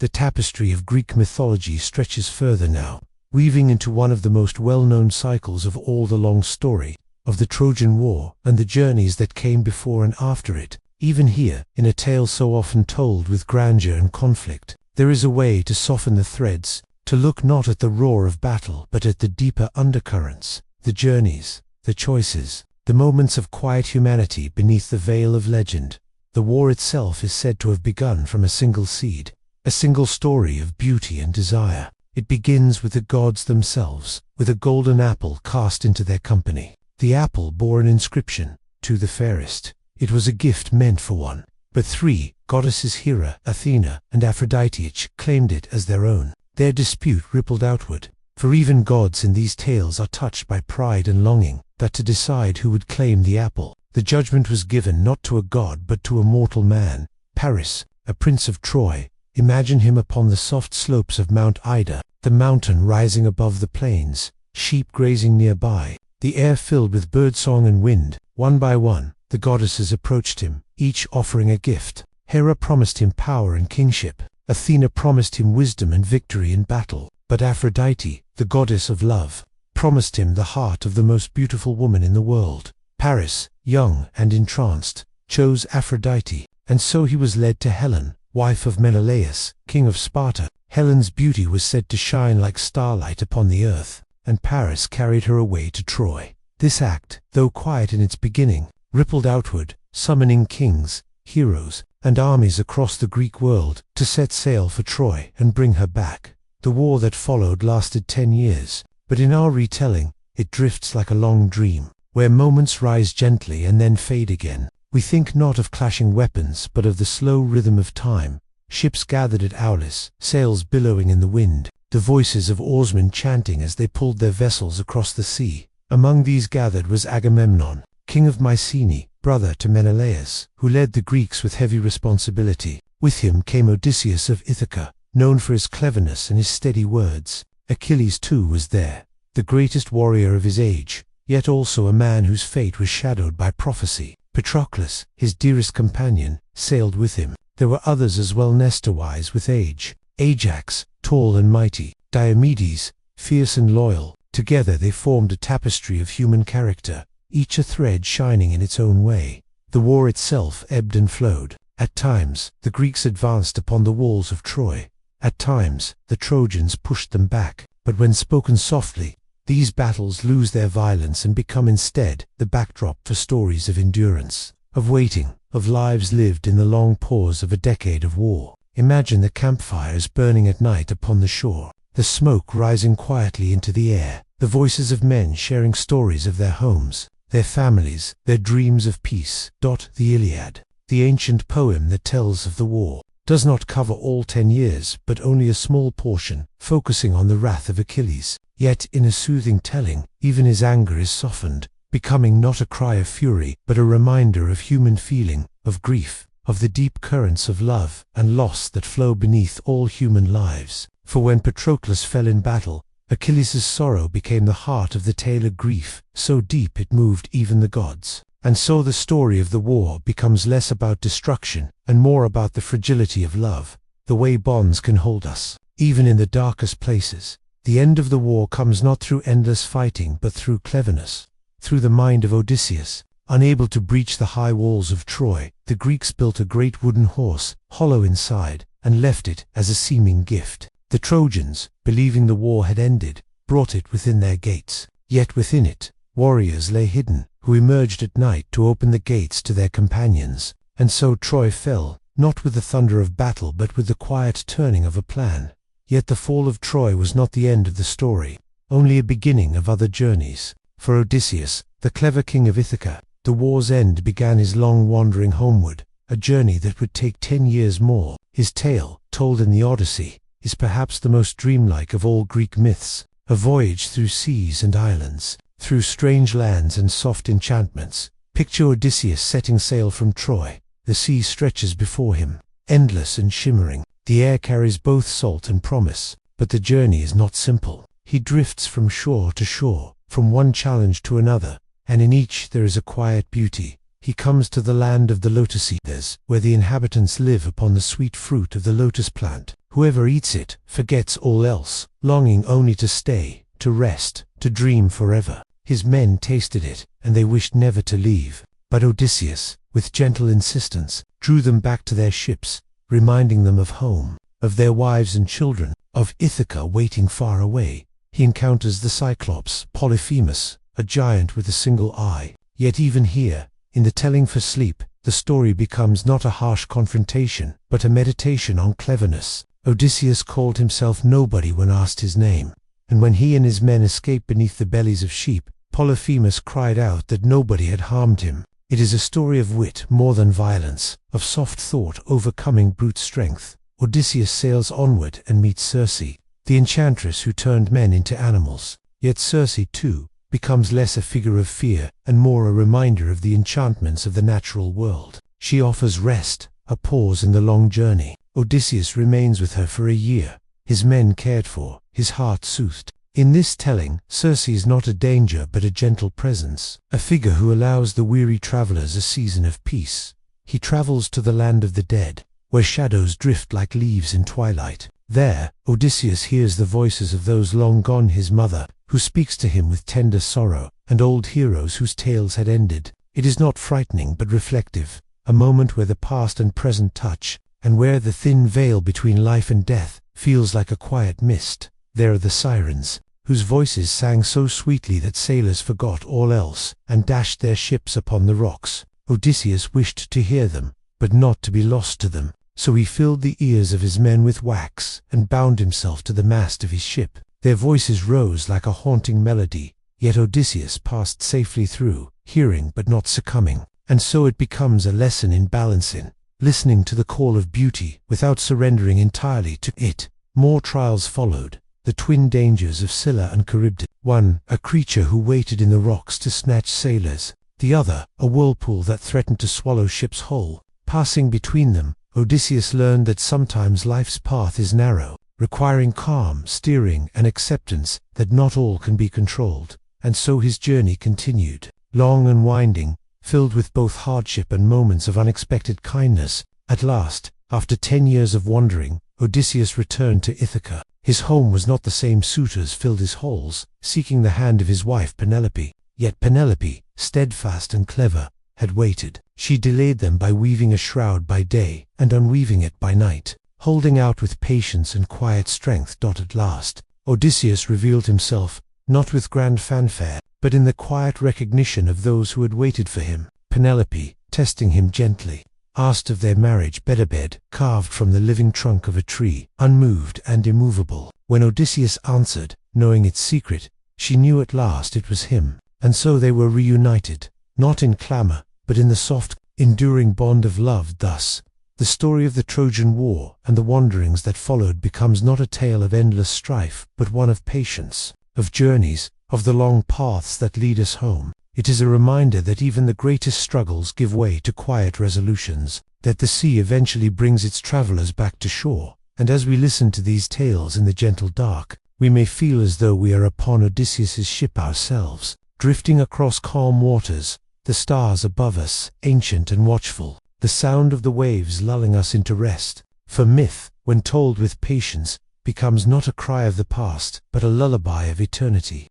The tapestry of Greek mythology stretches further now, weaving into one of the most well-known cycles of all, the long story of the Trojan War and the journeys that came before and after it. Even here, in a tale so often told with grandeur and conflict, there is a way to soften the threads, to look not at the roar of battle but at the deeper undercurrents, the journeys, the choices, the moments of quiet humanity beneath the veil of legend. The war itself is said to have begun from a single seed, a single story of beauty and desire. It begins with the gods themselves, with a golden apple cast into their company. The apple bore an inscription, "To the fairest." It was a gift meant for one, but three goddesses, Hera, Athena, and Aphrodite, each claimed it as their own. Their dispute rippled outward, for even gods in these tales are touched by pride and longing, that to decide who would claim the apple. The judgment was given not to a god but to a mortal man, Paris, a prince of Troy. Imagine him upon the soft slopes of Mount Ida, the mountain rising above the plains, sheep grazing nearby, the air filled with birdsong and wind. One by one, the goddesses approached him, each offering a gift. Hera promised him power and kingship. Athena promised him wisdom and victory in battle. But Aphrodite, the goddess of love, promised him the heart of the most beautiful woman in the world. Paris, young and entranced, chose Aphrodite, and so he was led to Helen, wife of Menelaus, king of Sparta. Helen's beauty was said to shine like starlight upon the earth, and Paris carried her away to Troy. This act, though quiet in its beginning, rippled outward, summoning kings, heroes, and armies across the Greek world to set sail for Troy and bring her back. The war that followed lasted 10 years, but in our retelling, it drifts like a long dream, where moments rise gently and then fade again. We think not of clashing weapons but of the slow rhythm of time, ships gathered at Aulis, sails billowing in the wind, the voices of oarsmen chanting as they pulled their vessels across the sea. Among these gathered was Agamemnon, king of Mycenae, brother to Menelaus, who led the Greeks with heavy responsibility. With him came Odysseus of Ithaca, known for his cleverness and his steady words. Achilles too was there, the greatest warrior of his age, yet also a man whose fate was shadowed by prophecy. Patroclus, his dearest companion, sailed with him. There were others as well, Nestor-wise with age. Ajax, tall and mighty. Diomedes, fierce and loyal. Together they formed a tapestry of human character, each a thread shining in its own way. The war itself ebbed and flowed. At times, the Greeks advanced upon the walls of Troy. At times, the Trojans pushed them back. But when spoken softly, these battles lose their violence and become instead the backdrop for stories of endurance, of waiting, of lives lived in the long pause of a decade of war. Imagine the campfires burning at night upon the shore, the smoke rising quietly into the air, the voices of men sharing stories of their homes, their families, their dreams of peace. The Iliad. the ancient poem that tells of the war, does not cover all 10 years, but only a small portion, focusing on the wrath of Achilles. Yet, in a soothing telling, even his anger is softened, becoming not a cry of fury, but a reminder of human feeling, of grief, of the deep currents of love and loss that flow beneath all human lives. For when Patroclus fell in battle, Achilles' sorrow became the heart of the tale, a grief so deep it moved even the gods. And so the story of the war becomes less about destruction and more about the fragility of love, the way bonds can hold us, even in the darkest places. The end of the war comes not through endless fighting but through cleverness. Through the mind of Odysseus, unable to breach the high walls of Troy, the Greeks built a great wooden horse, hollow inside, and left it as a seeming gift. The Trojans, believing the war had ended, brought it within their gates. Yet within it, warriors lay hidden, who emerged at night to open the gates to their companions. And so Troy fell, not with the thunder of battle but with the quiet turning of a plan. Yet the fall of Troy was not the end of the story, only a beginning of other journeys. For Odysseus, the clever king of Ithaca, the war's end began his long wandering homeward, a journey that would take 10 years more. His tale, told in the Odyssey, is perhaps the most dreamlike of all Greek myths, a voyage through seas and islands, through strange lands and soft enchantments. Picture Odysseus setting sail from Troy. The sea stretches before him, endless and shimmering. The air carries both salt and promise, but the journey is not simple. He drifts from shore to shore, from one challenge to another, and in each there is a quiet beauty. He comes to the land of the lotus eaters, where the inhabitants live upon the sweet fruit of the lotus plant. Whoever eats it forgets all else, longing only to stay, to rest, to dream forever. His men tasted it, and they wished never to leave. But Odysseus, with gentle insistence, drew them back to their ships, reminding them of home, of their wives and children, of Ithaca waiting far away. He encounters the Cyclops, Polyphemus, a giant with a single eye. Yet even here, in the telling for sleep, the story becomes not a harsh confrontation, but a meditation on cleverness. Odysseus called himself nobody when asked his name, and when he and his men escaped beneath the bellies of sheep, Polyphemus cried out that nobody had harmed him. It is a story of wit more than violence, of soft thought overcoming brute strength. Odysseus sails onward and meets Circe, the enchantress who turned men into animals. Yet Circe, too, becomes less a figure of fear and more a reminder of the enchantments of the natural world. She offers rest, a pause in the long journey. Odysseus remains with her for a year, his men cared for, his heart soothed. In this telling, Circe is not a danger but a gentle presence, a figure who allows the weary travelers a season of peace. He travels to the land of the dead, where shadows drift like leaves in twilight. There, Odysseus hears the voices of those long gone, his mother, who speaks to him with tender sorrow, and old heroes whose tales had ended. It is not frightening but reflective, a moment where the past and present touch, and where the thin veil between life and death feels like a quiet mist. There are the sirens, whose voices sang so sweetly that sailors forgot all else and dashed their ships upon the rocks. Odysseus wished to hear them, but not to be lost to them, so he filled the ears of his men with wax and bound himself to the mast of his ship. Their voices rose like a haunting melody, yet Odysseus passed safely through, hearing but not succumbing. And so it becomes a lesson in balancing, listening to the call of beauty without surrendering entirely to it. More trials followed. The twin dangers of Scylla and Charybdis. One, a creature who waited in the rocks to snatch sailors. The other, a whirlpool that threatened to swallow ships whole. Passing between them, Odysseus learned that sometimes life's path is narrow, requiring calm, steering, and acceptance that not all can be controlled. And so his journey continued, long and winding, filled with both hardship and moments of unexpected kindness. At last, after 10 years of wandering, Odysseus returned to Ithaca. His home was not the same. Suitors filled his halls, seeking the hand of his wife Penelope. Yet Penelope, steadfast and clever, had waited. She delayed them by weaving a shroud by day and unweaving it by night, holding out with patience and quiet strength. At last, Odysseus revealed himself, not with grand fanfare, but in the quiet recognition of those who had waited for him. Penelope, testing him gently, asked of their marriage bed carved from the living trunk of a tree, unmoved and immovable. When Odysseus answered, knowing its secret, she knew at last it was him, and so they were reunited, not in clamor, but in the soft enduring bond of love. Thus, the story of the Trojan War and the wanderings that followed becomes not a tale of endless strife, but one of patience, of journeys, of the long paths that lead us home. It is a reminder that even the greatest struggles give way to quiet resolutions, that the sea eventually brings its travelers back to shore, and as we listen to these tales in the gentle dark, we may feel as though we are upon Odysseus's ship ourselves, drifting across calm waters, the stars above us, ancient and watchful, the sound of the waves lulling us into rest. For myth, when told with patience, becomes not a cry of the past, but a lullaby of eternity.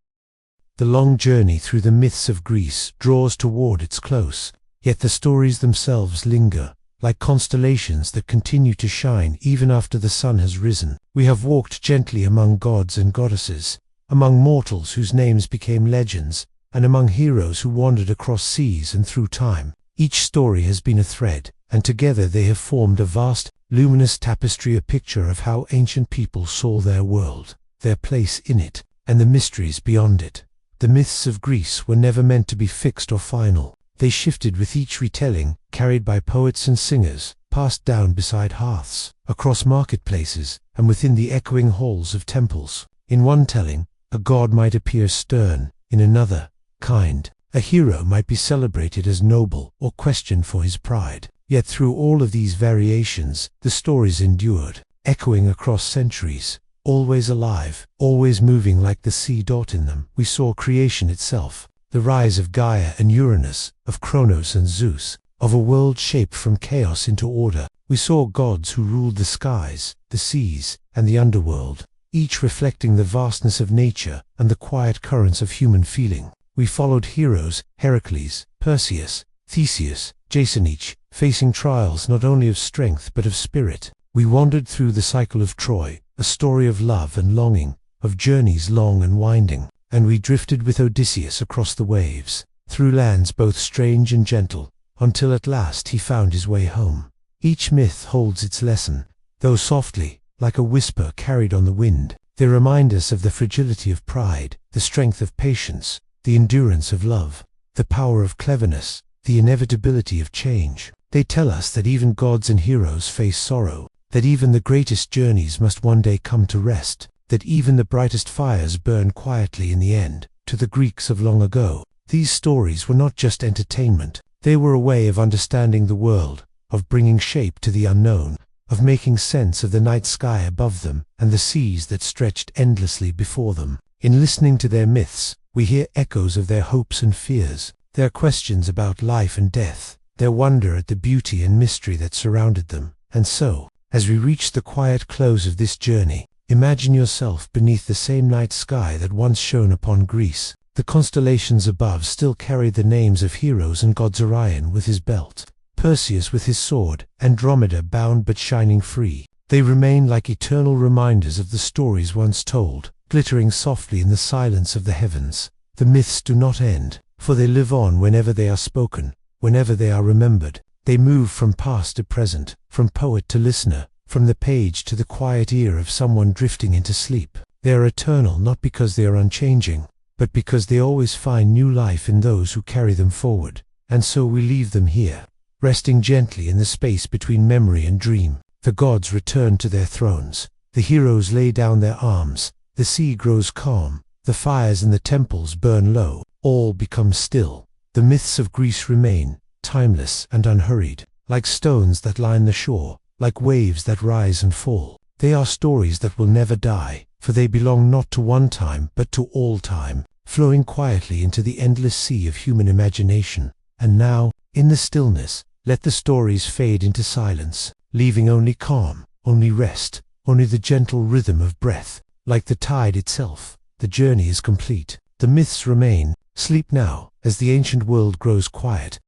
The long journey through the myths of Greece draws toward its close, yet the stories themselves linger, like constellations that continue to shine even after the sun has risen. We have walked gently among gods and goddesses, among mortals whose names became legends, and among heroes who wandered across seas and through time. Each story has been a thread, and together they have formed a vast, luminous tapestry, a picture of how ancient people saw their world, their place in it, and the mysteries beyond it. The myths of Greece were never meant to be fixed or final. They shifted with each retelling, carried by poets and singers, passed down beside hearths, across marketplaces, and within the echoing halls of temples. In one telling, a god might appear stern, in another, kind. A hero might be celebrated as noble or questioned for his pride. Yet through all of these variations, the stories endured, echoing across centuries, always alive, always moving like the sea dot in them. We saw creation itself, the rise of Gaia and Uranus, of Kronos and Zeus, of a world shaped from chaos into order. We saw gods who ruled the skies, the seas, and the underworld, each reflecting the vastness of nature and the quiet currents of human feeling. We followed heroes, Heracles, Perseus, Theseus, Jason, each facing trials not only of strength but of spirit. We wandered through the cycle of Troy, a story of love and longing, of journeys long and winding, and we drifted with Odysseus across the waves, through lands both strange and gentle, until at last he found his way home. Each myth holds its lesson, though softly, like a whisper carried on the wind. They remind us of the fragility of pride, the strength of patience, the endurance of love, the power of cleverness, the inevitability of change. They tell us that even gods and heroes face sorrow, that even the greatest journeys must one day come to rest, that even the brightest fires burn quietly in the end. To the Greeks of long ago, these stories were not just entertainment. They were a way of understanding the world, of bringing shape to the unknown, of making sense of the night sky above them and the seas that stretched endlessly before them. In listening to their myths, we hear echoes of their hopes and fears, their questions about life and death, their wonder at the beauty and mystery that surrounded them. And so, as we reach the quiet close of this journey, imagine yourself beneath the same night sky that once shone upon Greece. The constellations above still carry the names of heroes and gods: Orion with his belt, Perseus with his sword, Andromeda bound but shining free. They remain like eternal reminders of the stories once told, glittering softly in the silence of the heavens. The myths do not end, for they live on whenever they are spoken, whenever they are remembered. They move from past to present, from poet to listener, from the page to the quiet ear of someone drifting into sleep. They are eternal not because they are unchanging, but because they always find new life in those who carry them forward. And so we leave them here, resting gently in the space between memory and dream. The gods return to their thrones, the heroes lay down their arms, the sea grows calm, the fires in the temples burn low, all becomes still. The myths of Greece remain, timeless and unhurried, like stones that line the shore, like waves that rise and fall. They are stories that will never die, for they belong not to one time but to all time, flowing quietly into the endless sea of human imagination. And now, in the stillness, let the stories fade into silence, leaving only calm, only rest, only the gentle rhythm of breath. Like the tide itself, the journey is complete. The myths remain. Sleep now, as the ancient world grows quiet,